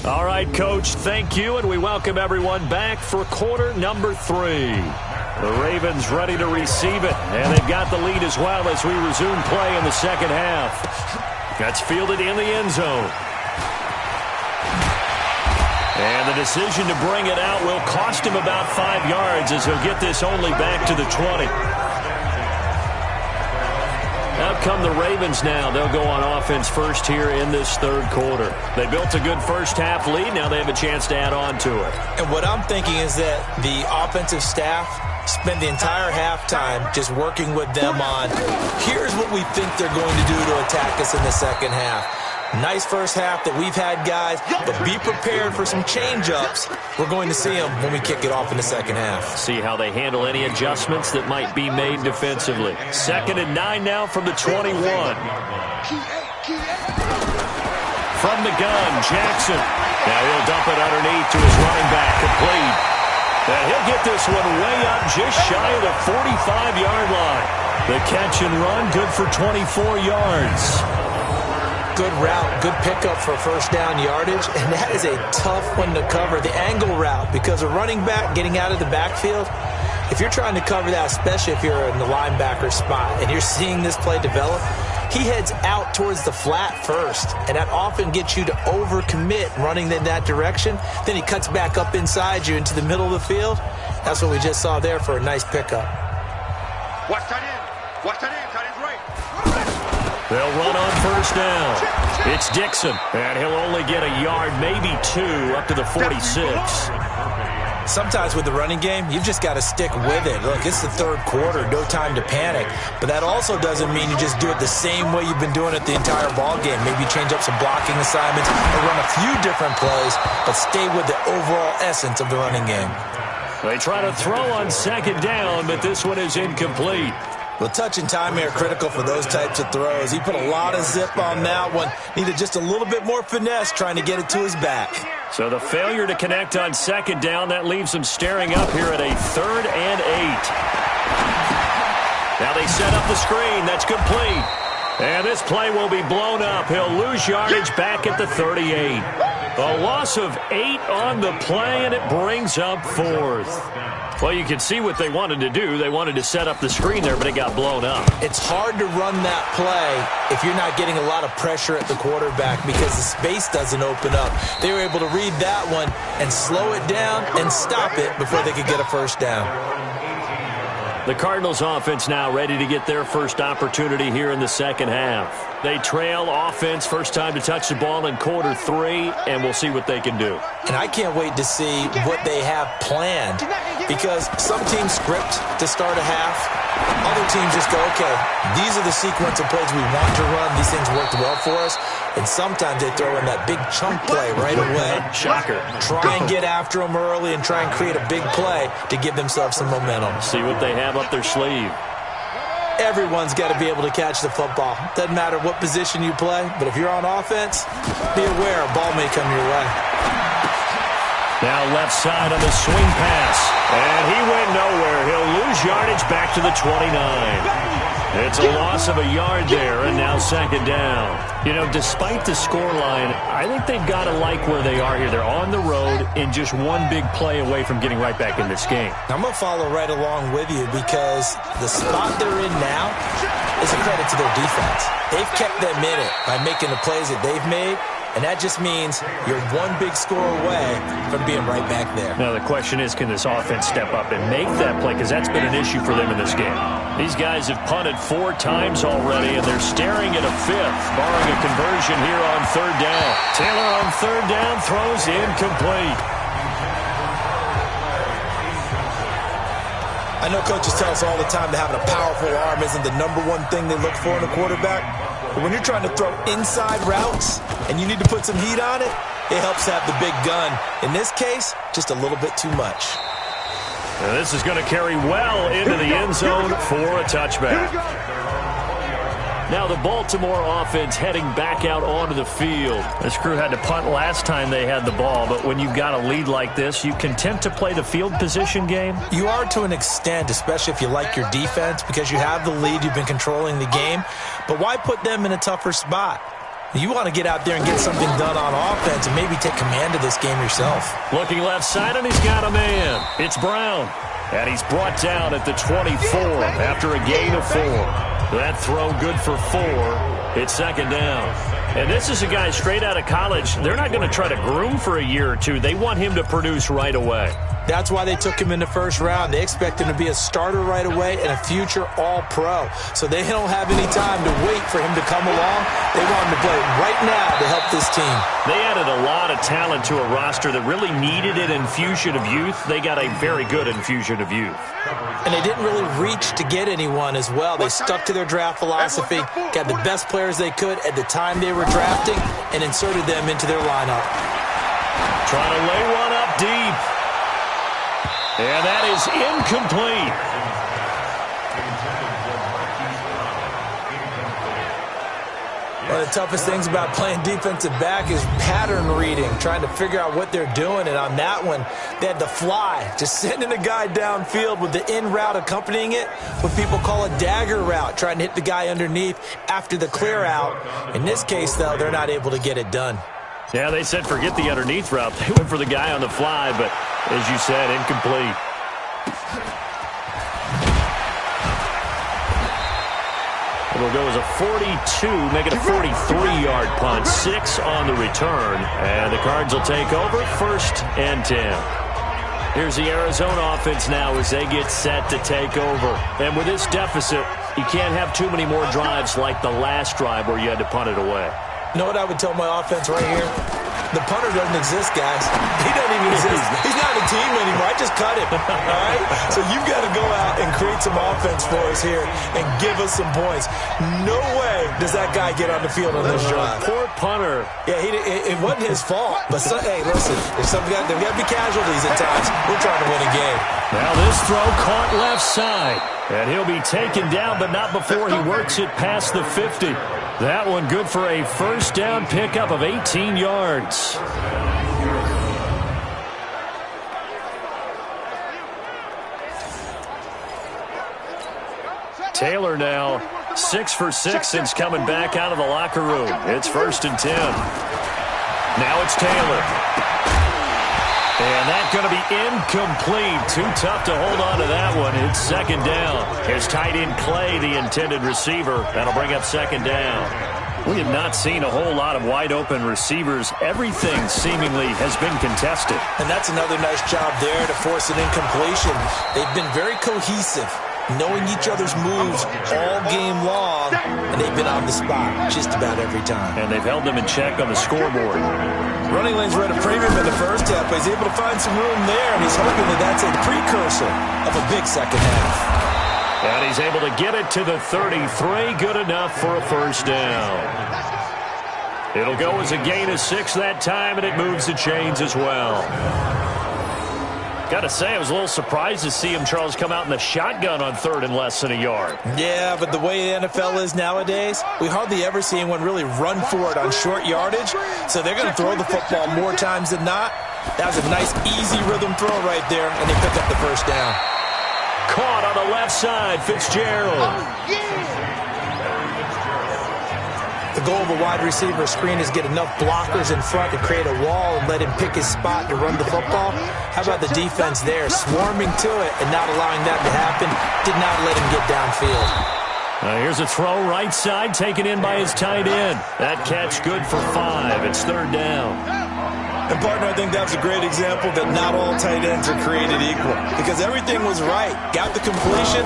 All right, Coach, thank you, and we welcome everyone back for quarter number 3. The Ravens ready to receive it, and they've got the lead as well as we resume play in the second half. That's fielded in the end zone. And the decision to bring it out will cost him about 5 yards as he'll get this only back to the 20. Out come the Ravens now. They'll go on offense first here in this third quarter. They built a good first half lead. Now they have a chance to add on to it. And what I'm thinking is that the offensive staff spent the entire halftime just working with them on, here's what we think they're going to do to attack us in the second half. Nice first half that we've had, guys, but be prepared for some change-ups. We're going to see them when we kick it off in the second half. See how they handle any adjustments that might be made defensively. 2nd and 9 now from the 21. From the gun, Jackson. Now he'll dump it underneath to his running back, complete. And he'll get this one way up just shy of the 45-yard line. The catch and run, good for 24 yards. Good route, good pickup for first down yardage, and that is a tough one to cover, the angle route, because a running back getting out of the backfield, if you're trying to cover that, especially if you're in the linebacker spot and you're seeing this play develop, he heads out towards the flat first, and that often gets you to overcommit running in that direction. Then he cuts back up inside you into the middle of the field. That's what we just saw there for a nice pickup. Watch tight end. Watch tight end. Tight end's right. They'll run on first down. It's Dixon, and he'll only get a yard, maybe two, up to the 46. Sometimes with the running game, you've just got to stick with it. Look, it's the third quarter, no time to panic. But that also doesn't mean you just do it the same way you've been doing it the entire ball game. Maybe change up some blocking assignments or run a few different plays, but stay with the overall essence of the running game. They try to throw on second down, but this one is incomplete. Well, touch and timing are critical for those types of throws. He put a lot of zip on that one. Needed just a little bit more finesse trying to get it to his back. So the failure to connect on second down, that leaves him staring up here at a 3rd and 8. Now they set up the screen. That's complete. And this play will be blown up. He'll lose yardage back at the 38. A loss of 8 on the play, and it brings up 4th. Well, you can see what they wanted to do. They wanted to set up the screen there, but it got blown up. It's hard to run that play if you're not getting a lot of pressure at the quarterback because the space doesn't open up. They were able to read that one and slow it down and stop it before they could get a first down. The Cardinals offense now ready to get their first opportunity here in the second half. They trail offense, first time to touch the ball in quarter 3, and we'll see what they can do. And I can't wait to see what they have planned because some teams script to start a half. Other teams just go, okay, these are the sequence of plays we want to run. These things worked well for us. And sometimes they throw in that big chunk play right away. Shocker. Try and get after them early and try and create a big play to give themselves some momentum. See what they have up their sleeve. Everyone's got to be able to catch the football. Doesn't matter what position you play, but if you're on offense, be aware a ball may come your way. Now left side on the swing pass. And he went nowhere. He'll lose yardage back to the 29. It's a loss of a yard there, and now second down. You know, despite the scoreline, I think they've got to like where they are here. They're on the road and just one big play away from getting right back in this game. I'm going to follow right along with you because the spot they're in now is a credit to their defense. They've kept them in it by making the plays that they've made. And that just means you're one big score away from being right back there. Now the question is, can this offense step up and make that play? Because that's been an issue for them in this game. These guys have punted 4 times already, and they're staring at a 5th, barring a conversion here on 3rd down. Taylor on 3rd down throws incomplete. I know coaches tell us all the time that having a powerful arm isn't the number one thing they look for in a quarterback. But when you're trying to throw inside routes and you need to put some heat on it, it helps have the big gun. In this case, just a little bit too much. And this is going to carry well into the end zone for a touchback. Now the Baltimore offense heading back out onto the field. This crew had to punt last time they had the ball, but when you've got a lead like this, you content to play the field position game? You are to an extent, especially if you like your defense, because you have the lead, you've been controlling the game. But why put them in a tougher spot? You want to get out there and get something done on offense and maybe take command of this game yourself. Looking left side, and he's got a man. It's Brown. And he's brought down at the 24 after a gain of 4. That throw good for 4. It's second down. And this is a guy straight out of college. They're not going to try to groom for a year or two. They want him to produce right away. That's why they took him in the first round. They expect him to be a starter right away and a future All-Pro. So they don't have any time to wait for him to come along. They want him to play right now to help this team. They added a lot of talent to a roster that really needed an infusion of youth. They got a very good infusion of youth. And they didn't really reach to get anyone as well. They stuck to their draft philosophy, got the best players they could at the time they were drafting, and inserted them into their lineup. Trying to lay one up deep. And that is incomplete. One of the toughest things about playing defensive back is pattern reading, trying to figure out what they're doing. And on that one, they had to fly, just sending a guy downfield with the in route accompanying it, what people call a dagger route, trying to hit the guy underneath after the clear out. In this case, though, they're not able to get it done. Yeah, they said forget the underneath route. They went for the guy on the fly, but as you said, incomplete. It'll go as a 42, make it a 43-yard punt. 6 on the return, and the Cards will take over 1st and 10. Here's the Arizona offense now as they get set to take over. And with this deficit, you can't have too many more drives like the last drive where you had to punt it away. You know what I would tell my offense right here? The punter doesn't exist, guys. He doesn't even exist. He's not a team anymore. I just cut him. All right? So you've got to go out and create some offense for us here and give us some points. No way does that guy get on the field on this drive. Poor punter. Yeah, it wasn't his fault. But, hey, listen, there's got to be casualties at times. We're trying to win a game. Now this throw caught left side. And he'll be taken down, but not before he works it past the 50. That one good for a 1st down pickup of 18 yards. Taylor now 6 for 6 since coming back out of the locker room. It's 1st and 10. Now it's Taylor. And that's going to be incomplete. Too tough to hold on to that one. It's 2nd down. His tight end Clay, the intended receiver. That'll bring up 2nd down. We have not seen a whole lot of wide-open receivers. Everything seemingly has been contested. And that's another nice job there to force an incompletion. They've been very cohesive, knowing each other's moves all game long, and they've been on the spot just about every time. And they've held them in check on the scoreboard. Running lanes were at a premium in the first half, but he's able to find some room there, and he's hoping that that's a precursor of a big second half. And he's able to get it to the 33. Good enough for a 1st down. It'll go as a gain of 6 that time, and it moves the chains as well. Got to say, I was a little surprised to see him, Charles, come out in the shotgun on 3rd and less than a yard. Yeah, but the way the NFL is nowadays, we hardly ever see anyone really run for it on short yardage. So they're going to throw the football more times than not. That was a nice, easy rhythm throw right there, and they pick up the 1st down. Caught on the left side, Fitzgerald. The goal of a wide receiver screen is get enough blockers in front to create a wall and let him pick his spot to run the football. How about the defense there, swarming to it and not allowing that to happen? Did not let him get downfield. Here's a throw right side taken in by his tight end. That catch good for 5. It's 3rd down. And, partner, I think that was a great example that not all tight ends are created equal because everything was right. Got the completion,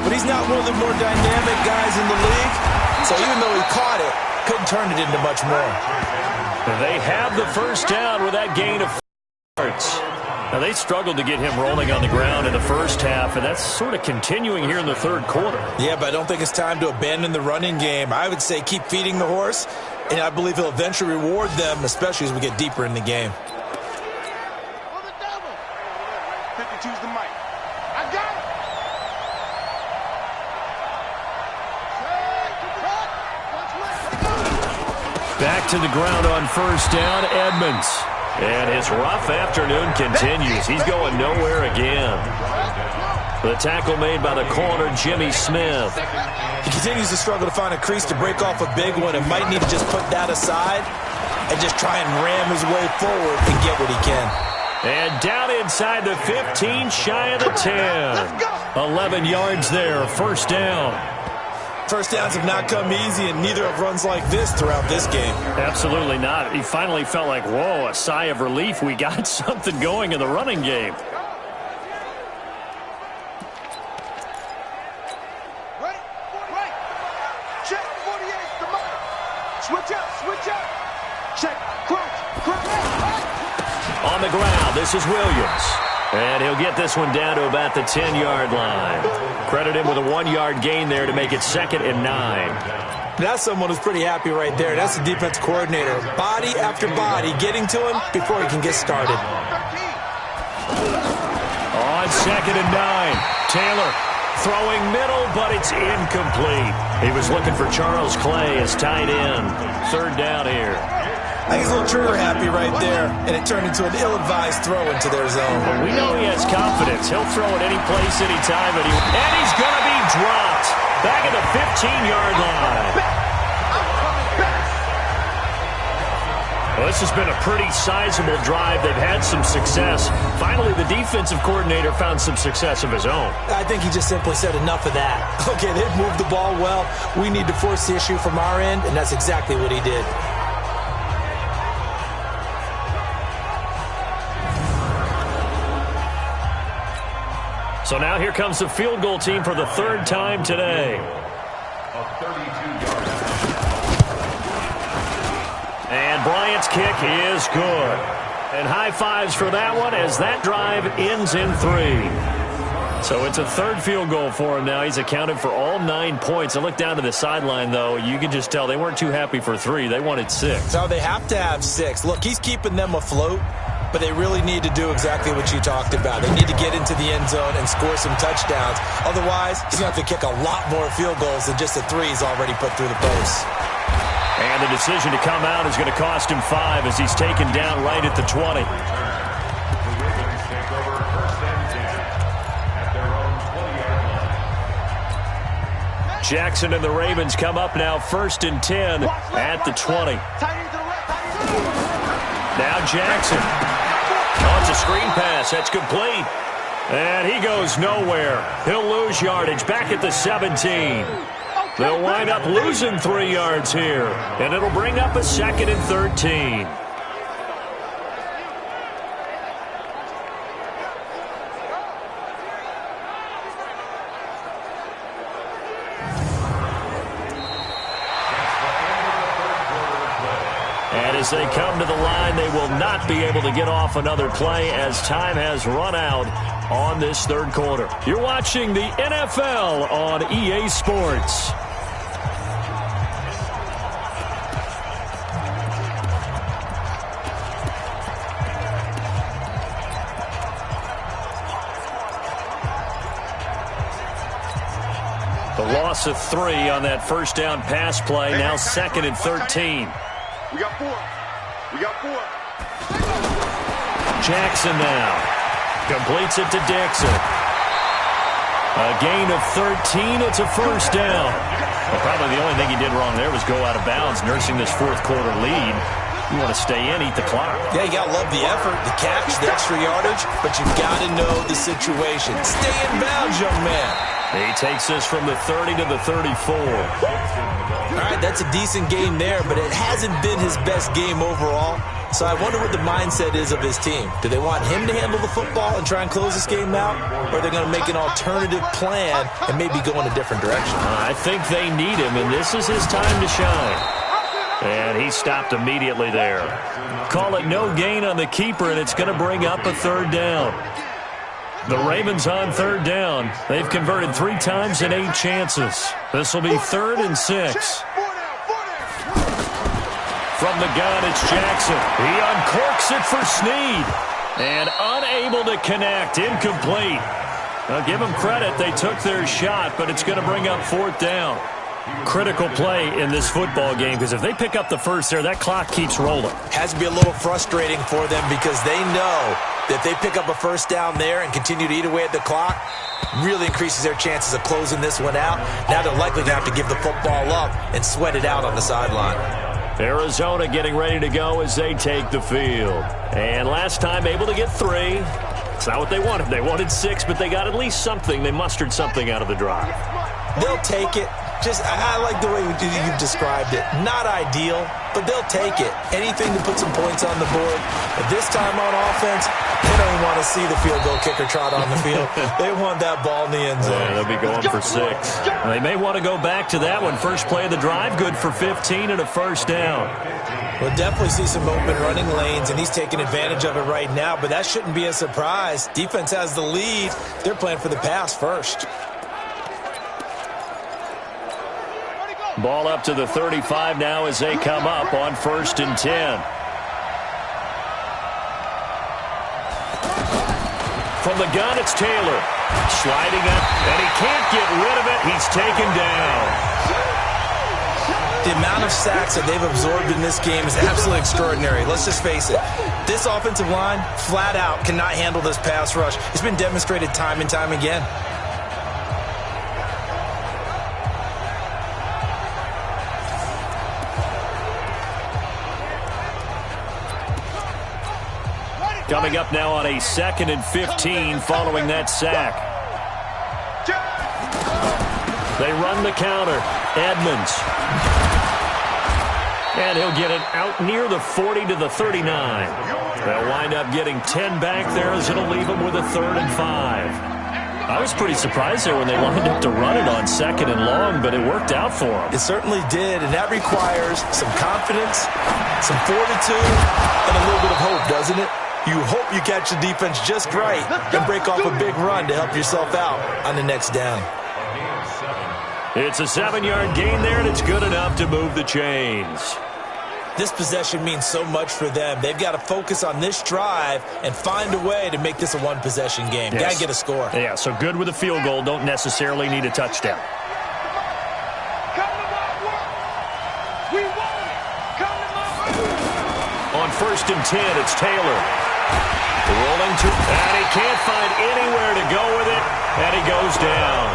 but he's not one of the more dynamic guys in the league. So even though he caught it, couldn't turn it into much more. They have the 1st down with that gain of 4 yards. Now, they struggled to get him rolling on the ground in the first half, and that's sort of continuing here in the 3rd quarter. Yeah, but I don't think it's time to abandon the running game. I would say keep feeding the horse, and I believe he'll eventually reward them, especially as we get deeper in the game. 52's the mic. I got it. Back to the ground on 1st down, Edmonds. And his rough afternoon continues. He's going nowhere again. The tackle made by the corner, Jimmy Smith. He continues to struggle to find a crease to break off a big one and might need to just put that aside and just try and ram his way forward and get what he can. And down inside the 15, shy of the 10. 11 yards there, 1st down. First downs have not come easy, and neither have runs like this throughout this game. Absolutely not. He finally felt like, whoa, a sigh of relief. We got something going in the running game. Right. Check 48, the mic. Switch up. Check, crunch. On the ground, this is Williams. And he'll get this one down to about the 10-yard line. Credit him with a 1-yard gain there to make it 2nd and 9. That's someone who's pretty happy right there. That's the defense coordinator. Body after body getting to him before he can get started. On 2nd and 9, Taylor throwing middle, but it's incomplete. He was looking for Charles Clay as tight end. Third down here. I think he's a little trigger happy right there, and it turned into an ill-advised throw into their zone. But we know he has confidence. He'll throw it any place, anytime, and he's going to be dropped. Back at the 15-yard line. Well, this has been a pretty sizable drive. They've had some success. Finally, the defensive coordinator found some success of his own. I think he just simply said enough of that. Okay, they've moved the ball well. We need to force the issue from our end, and that's exactly what he did. So now here comes the field goal team for the third time today. A 32-yard. And Bryant's kick is good. And high fives for that one as that drive ends in 3. So it's a third field goal for him now. He's accounted for all 9 points. I look down to the sideline, though. You can just tell they weren't too happy for 3. They wanted 6. So they have to have 6. Look, he's keeping them afloat, but they really need to do exactly what you talked about. They need to get into the end zone and score some touchdowns. Otherwise, he's going to have to kick a lot more field goals than just the 3 he's already put through the posts. And the decision to come out is going to cost him 5 as he's taken down right at the 20. The Ravens take over first and 10 at their own 20-yard line. Jackson and the Ravens come up now first and 10 at the 20. Now Jackson. Oh, it's a screen pass. That's complete. And he goes nowhere. He'll lose yardage back at the 17. They'll wind up losing 3 yards here. And it'll bring up a 2nd and 13. And as they come to the line, they will not be able to get off another play as time has run out on this third quarter. You're watching the NFL on EA Sports. The loss of 3 on that first down pass play, now 2nd and 13. We got 4. We got 4. Jackson now. Completes it to Dixon. A gain of 13. It's a first down. Well, probably the only thing he did wrong there was go out of bounds, nursing this fourth quarter lead. You want to stay in, eat the clock. Yeah, you got to love the effort, the catch, the extra yardage, but you've got to know the situation. Stay in bounds, young man. He takes this from the 30 to the 34. All right, that's a decent game there, but it hasn't been his best game overall. So I wonder what the mindset is of his team. Do they want him to handle the football and try and close this game out? Or are they going to make an alternative plan and maybe go in a different direction? I think they need him, and this is his time to shine. And he stopped immediately there. Call it no gain on the keeper, and it's going to bring up a third down. The Ravens on third down. They've converted 3 times in 8 chances. This will be 3rd and 6. From the gun, it's Jackson. He uncorks it for Snead. And unable to connect. Incomplete. Now, give them credit. They took their shot, but it's going to bring up 4th down. Critical play in this football game, because if they pick up the first there, that clock keeps rolling. Has to be a little frustrating for them because they know that if they pick up a first down there and continue to eat away at the clock, really increases their chances of closing this one out. Now they're likely to have to give the football up and sweat it out on the sideline. Arizona getting ready to go as they take the field. And last time able to get 3. It's not what they wanted. They wanted 6, but they got at least something. They mustered something out of the drive. They'll take it. I like the way you've described it. Not ideal, but they'll take it. Anything to put some points on the board. But this time on offense, they don't even want to see the field goal kicker trot on the field. They want that ball in the end zone. Yeah, they'll be going for 6. They may want to go back to that one. First play of the drive, good for 15 and a first down. We'll definitely see some open running lanes, and he's taking advantage of it right now, but that shouldn't be a surprise. Defense has the lead. They're playing for the pass first. Ball up to the 35 now as they come up on 1st and 10. From the gun, it's Taylor. Sliding up, and he can't get rid of it. He's taken down. The amount of sacks that they've absorbed in this game is absolutely extraordinary. Let's just face it. This offensive line, flat out, cannot handle this pass rush. It's been demonstrated time and time again. Coming up now on a 2nd and 15 following that sack. They run the counter. Edmonds. And he'll get it out near the 40 to the 39. They'll wind up getting 10 back there as it'll leave them with a 3rd and 5. I was pretty surprised there when they lined up to run it on 2nd and long, but it worked out for them. It certainly did, and that requires some confidence, some fortitude, and a little bit of hope, doesn't it? You hope you catch the defense just right and break off a big run to help yourself out on the next down. It's a 7-yard gain there, and it's good enough to move the chains. This possession means so much for them. They've got to focus on this drive and find a way to make this a one-possession game. Yes. Got to get a score. Yeah, so good with a field goal. Don't necessarily need a touchdown. On 1st and 10, it's Taylor. Rolling to, and he can't find anywhere to go with it, and he goes down.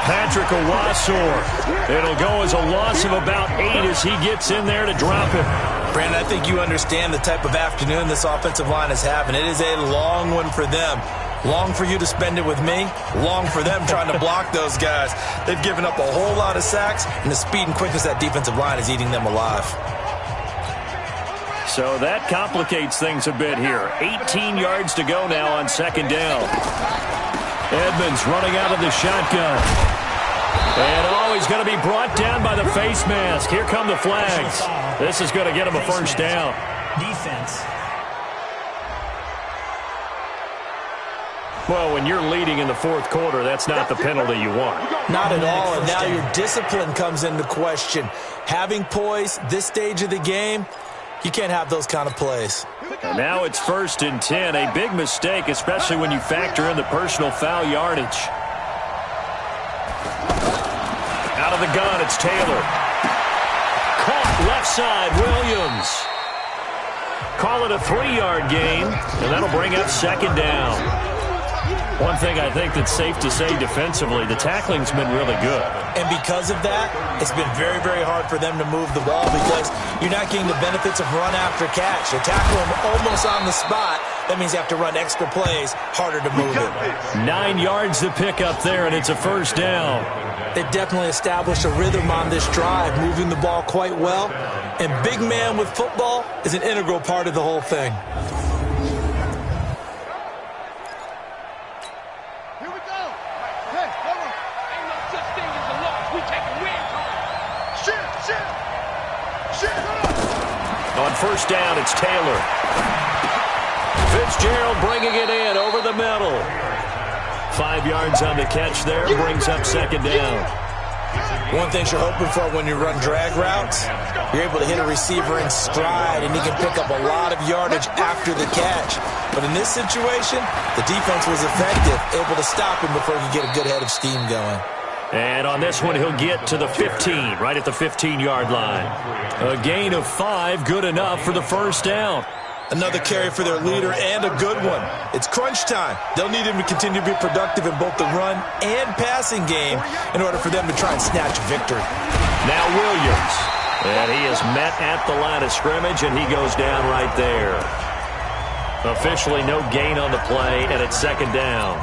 Patrick Owasor. It'll go as a loss of about 8 as he gets in there to drop him. Brandon, I think you understand the type of afternoon this offensive line is having. It is a long one for them. Long for you to spend it with me. Long for them trying to block those guys. They've given up a whole lot of sacks, and the speed and quickness of that defensive line is eating them alive. So that complicates things a bit here. 18 yards to go now on 2nd down. Edmonds running out of the shotgun. And he's going to be brought down by the face mask. Here come the flags. This is going to get him a 1st down. Defense. Well, when you're leading in the 4th quarter, that's not the penalty you want. Not at all, and now your discipline comes into question. Having poise this stage of the game, you can't have those kind of plays. And now it's 1st and 10. A big mistake, especially when you factor in the personal foul yardage. Out of the gun, it's Taylor. Caught left side, Williams. Call it a 3-yard gain, and that'll bring up 2nd down. One thing I think that's safe to say defensively, the tackling's been really good. And because of that, it's been very, very hard for them to move the ball because you're not getting the benefits of run after catch. They tackle them almost on the spot. That means you have to run extra plays, harder to move it. 9 yards to pick up there, and it's a 1st down. They've definitely established a rhythm on this drive, moving the ball quite well. And big man with football is an integral part of the whole thing. On 1st down, it's Taylor. Fitzgerald bringing it in over the middle. 5 yards on the catch there, brings up 2nd down. One thing you're hoping for when you run drag routes, you're able to hit a receiver in stride, and he can pick up a lot of yardage after the catch. But in this situation, the defense was effective, able to stop him before he could get a good head of steam going. And on this one, he'll get to the 15, right at the 15-yard line. A gain of 5, good enough for the 1st down. Another carry for their leader and a good one. It's crunch time. They'll need him to continue to be productive in both the run and passing game in order for them to try and snatch victory. Now Williams. And he is met at the line of scrimmage, and he goes down right there. Officially no gain on the play, and it's 2nd down.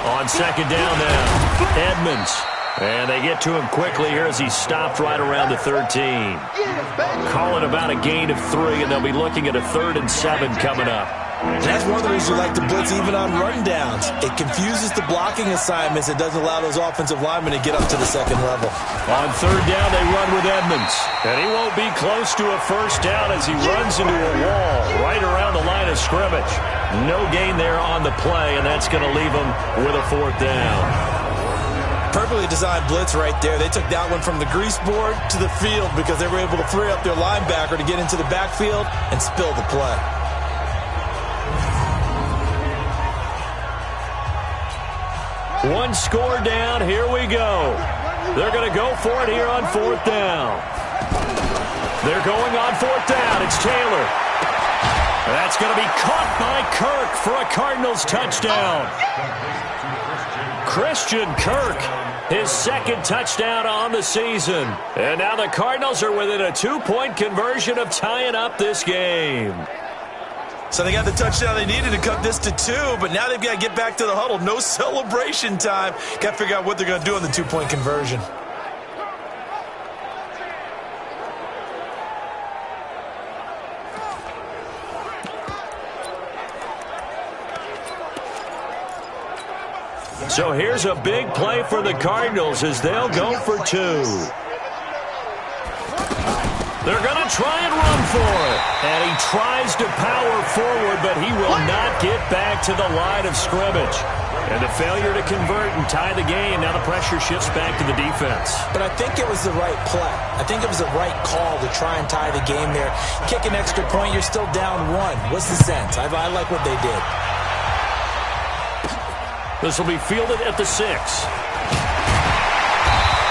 On 2nd down now, Edmonds. And they get to him quickly here as he's stopped right around the 13. Call it about a gain of 3, and they'll be looking at a 3rd and 7 coming up. And that's one of the reasons you like to blitz even on rundowns. It confuses the blocking assignments. It doesn't allow those offensive linemen to get up to the 2nd level. On 3rd down, they run with Edmonds. And he won't be close to a 1st down as he runs into a wall right around the line of scrimmage. No gain there on the play, and that's going to leave him with a 4th down. Perfectly designed blitz right there. They took that one from the grease board to the field because they were able to free up their linebacker to get into the backfield and spill the play. One score down. Here we go. They're going to go for it here on 4th down. They're going on 4th down. It's Taylor. That's going to be caught by Kirk for a Cardinals touchdown. Christian Kirk, his 2nd touchdown on the season. And now the Cardinals are within a 2-point conversion of tying up this game. So they got the touchdown they needed to cut this to 2, but now they've got to get back to the huddle. No celebration time. Got to figure out what they're going to do on the 2-point conversion. So here's a big play for the Cardinals as they'll go for 2. They're going to try and run for it. And he tries to power forward, but he will not get back to the line of scrimmage. And the failure to convert and tie the game, now the pressure shifts back to the defense. But I think it was the right play. I think it was the right call to try and tie the game there. Kick an extra point, you're still down 1. What's the sense? I like what they did. This will be fielded at the 6.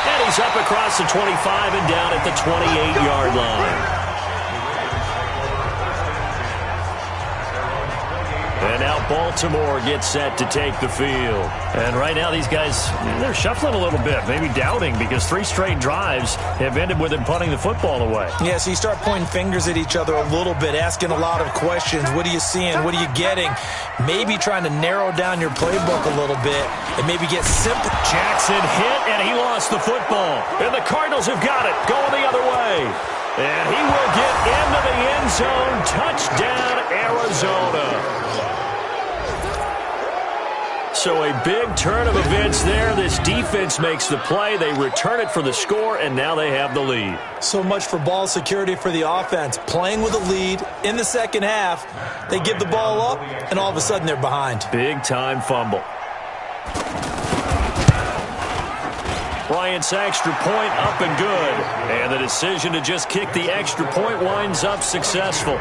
And he's up across the 25 and down at the 28-yard line. And now Baltimore gets set to take the field. And right now these guys, they're shuffling a little bit, maybe doubting, because 3 straight drives have ended with them punting the football away. Yeah, so you start pointing fingers at each other a little bit, asking a lot of questions. What are you seeing? What are you getting? Maybe trying to narrow down your playbook a little bit and maybe get simple. Jackson hit, and he lost the football. And the Cardinals have got it, going the other way. And he will get into the end zone. Touchdown, Arizona. So a big turn of events there. This defense makes the play. They return it for the score, and now they have the lead. So much for ball security for the offense. Playing with a lead in the second half. They give the ball up, and all of a sudden they're behind. Big-time fumble. Bryant's extra point up and good. And the decision to just kick the extra point winds up successful.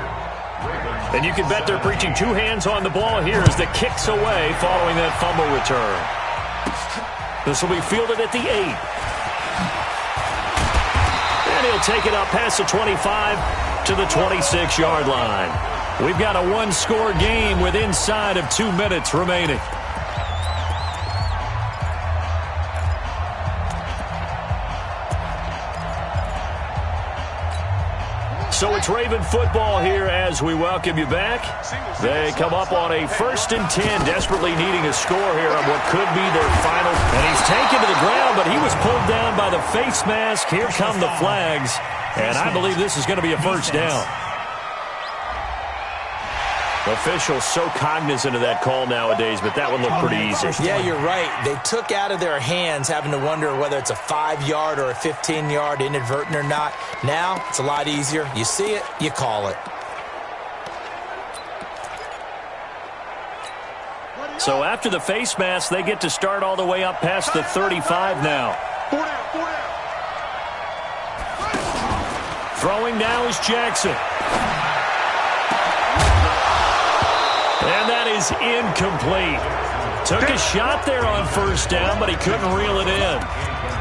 And you can bet they're preaching 2 hands on the ball here as the kick's away following that fumble return. This will be fielded at the 8. And he'll take it up past the 25 to the 26-yard line. We've got a 1-score game with inside of 2 minutes remaining. So it's Raven football here as we welcome you back. They come up on a 1st and 10, desperately needing a score here on what could be their final. And he's taken to the ground, but he was pulled down by the face mask. Here come the flags, and I believe this is going to be a 1st down. Officials so cognizant of that call nowadays, but that one looked pretty easy. Yeah, you're right. They took out of their hands having to wonder whether it's a 5-yard or a 15-yard inadvertent or not. Now, it's a lot easier. You see it, you call it. So after the face mask, they get to start all the way up past the 35 now. Throwing now is Jackson. And that is incomplete. Took a shot there on 1st down, but he couldn't reel it in.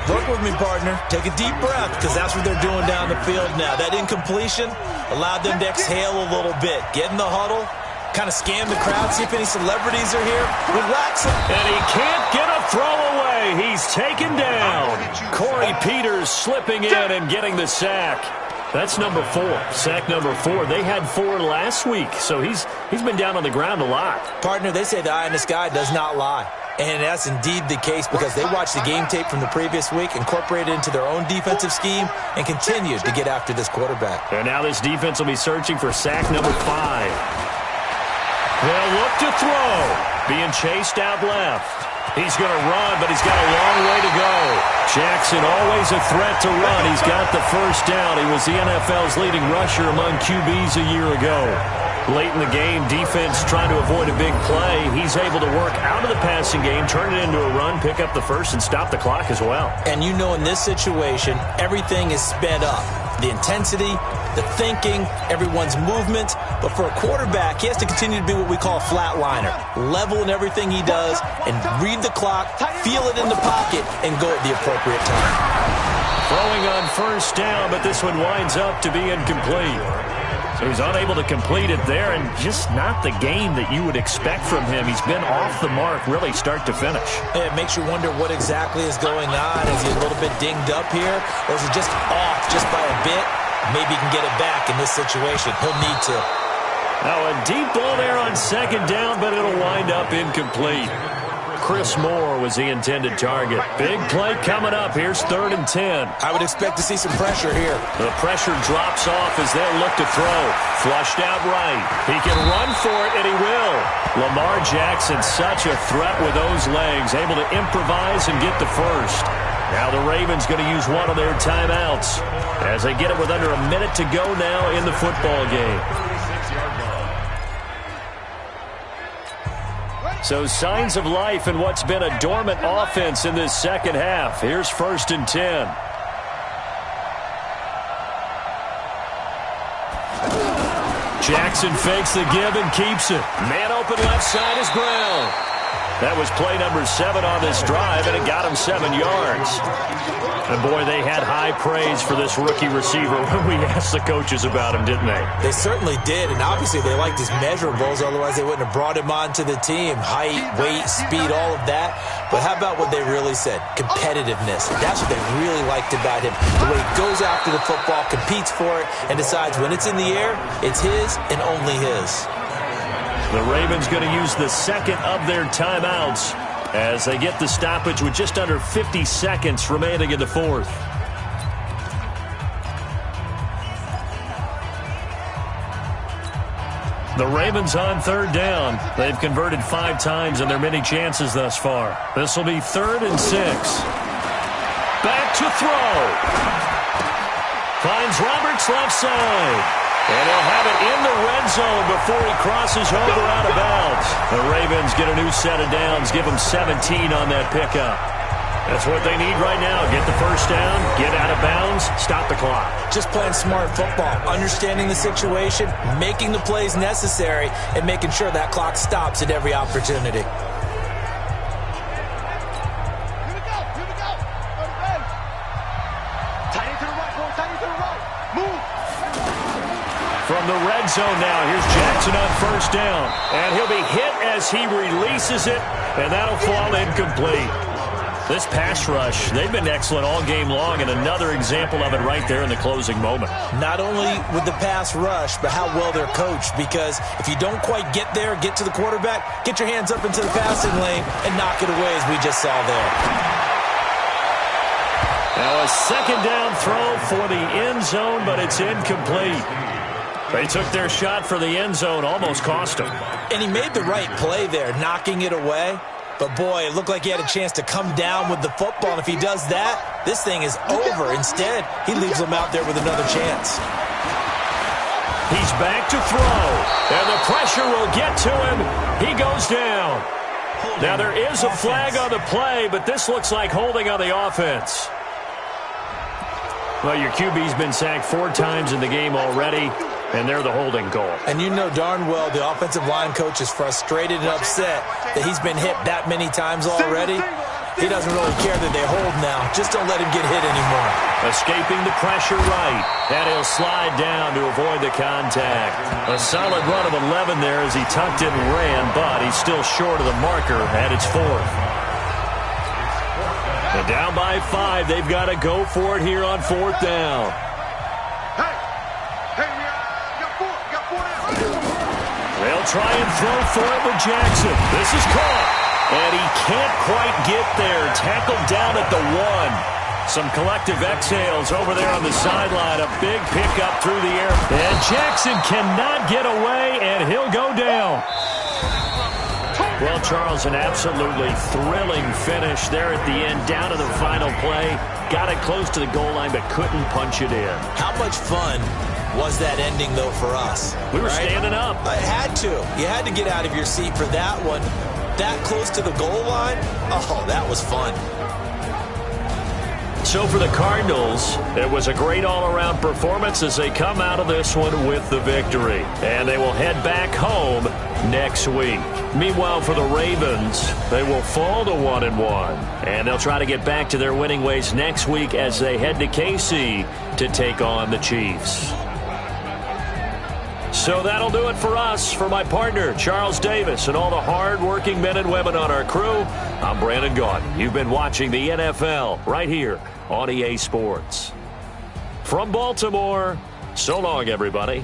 Look with me, partner. Take a deep breath, because that's what they're doing down the field now. That incompletion allowed them to exhale a little bit. Get in the huddle, kind of scan the crowd, see if any celebrities are here. Relax them. And he can't get a throw away. He's taken down. Corey Peters slipping in and getting the sack. That's number 4, sack number 4. They had 4 last week, so he's been down on the ground a lot. Partner, they say the eye in the sky does not lie. And that's indeed the case because they watched the game tape from the previous week, incorporated it into their own defensive scheme, and continued to get after this quarterback. And now this defense will be searching for sack number 5. They'll look to throw. Being chased out left. He's going to run, but he's got a long way to go. Jackson, always a threat to run. He's got the 1st down. He was the NFL's leading rusher among QBs a year ago. Late in the game, defense trying to avoid a big play. He's able to work out of the passing game, turn it into a run, pick up the 1st, and stop the clock as well. And you know in this situation, everything is sped up. the intensity, the thinking, everyone's movement. But for a quarterback, he has to continue to be what we call a flatliner. Level in everything he does and read the clock, feel it in the pocket, and go at the appropriate time. Throwing on first down, but this one winds up to be incomplete. So he's unable to complete it there, and just not the game that you would expect from him. He's been off the mark really start to finish. It makes you wonder what exactly is going on. Is he a little bit dinged up here, or is it just off just by a bit? Maybe he can get it back in this situation. He'll need to. Now a deep ball there on second down, but it'll wind up incomplete. Chris Moore was the intended target. Big play coming up. Here's 3rd and 10. I would expect to see some pressure here. The pressure drops off as they look to throw. Flushed out right. He can run for it, and he will. Lamar Jackson, such a threat with those legs, able to improvise and get the first. Now the Ravens going to use one of their timeouts as they get it with under a minute to go now in the football game. So signs of life in what's been a dormant offense in this second half. Here's 1st and 10. Jackson fakes the give and keeps it. Man open left side is Brown. That was play number 7 on this drive, and it got him 7 yards. And boy, they had high praise for this rookie receiver when we asked the coaches about him, didn't they? They certainly did, and obviously they liked his measurables, otherwise they wouldn't have brought him onto the team. Height, weight, speed, all of that. But how about what they really said? Competitiveness. That's what they really liked about him. The way he goes after the football, competes for it, and decides when it's in the air, it's his and only his. The Ravens going to use the second of their timeouts as they get the stoppage with just under 50 seconds remaining in the fourth. The Ravens on 3rd down. They've converted 5 times in their many chances thus far. This will be 3rd and 6. Back to throw. Finds Roberts left side. And he'll have it in the red zone before he crosses over out of bounds. The Ravens get a new set of downs, give them 17 on that pickup. That's what they need right now. Get the first down, get out of bounds, stop the clock. Just playing smart football, understanding the situation, making the plays necessary, and making sure that clock stops at every opportunity. From the red zone now, here's Jackson on first down. And he'll be hit as he releases it, and that'll fall incomplete. This pass rush, they've been excellent all game long, and another example of it right there in the closing moment. Not only with the pass rush, but how well they're coached, because if you don't quite get there, get to the quarterback, get your hands up into the passing lane and knock it away as we just saw there. Now a second down throw for the end zone, but it's incomplete. They took their shot for the end zone, almost cost him. And he made the right play there, knocking it away. But, boy, it looked like he had a chance to come down with the football. And if he does that, this thing is over. Instead, he leaves him out there with another chance. He's back to throw. And the pressure will get to him. He goes down. Now, there is a flag on the play, but this looks like holding on the offense. Well, your QB's been sacked 4 times in the game already, and they're the holding goal. And you know darn well the offensive line coach is frustrated and upset that he's been hit that many times already. He doesn't really care that they hold now. Just don't let him get hit anymore. Escaping the pressure right, and he'll slide down to avoid the contact. A solid run of 11 there as he tucked it and ran, but he's still short of the marker at its 4th. And down by 5, they've got to go for it here on 4th down. They'll try and throw for it with Jackson. This is caught. And he can't quite get there. Tackled down at the 1. Some collective exhales over there on the sideline. A big pickup through the air. And Jackson cannot get away, and he'll go down. Well, Charles, an absolutely thrilling finish there at the end, down to the final play. Got it close to the goal line, but couldn't punch it in. How much fun was that ending, though, for us? We were standing up. I had to. You had to get out of your seat for that one. That close to the goal line? Oh, that was fun. So for the Cardinals, it was a great all-around performance as they come out of this one with the victory. And they will head back home next week. Meanwhile, for the Ravens, they will fall to 1-1. And they'll try to get back to their winning ways next week as they head to KC to take on the Chiefs. So that'll do it for us. For my partner, Charles Davis, and all the hard-working men and women on our crew, I'm Brandon Gaudin. You've been watching the NFL right here on EA Sports. From Baltimore, so long, everybody.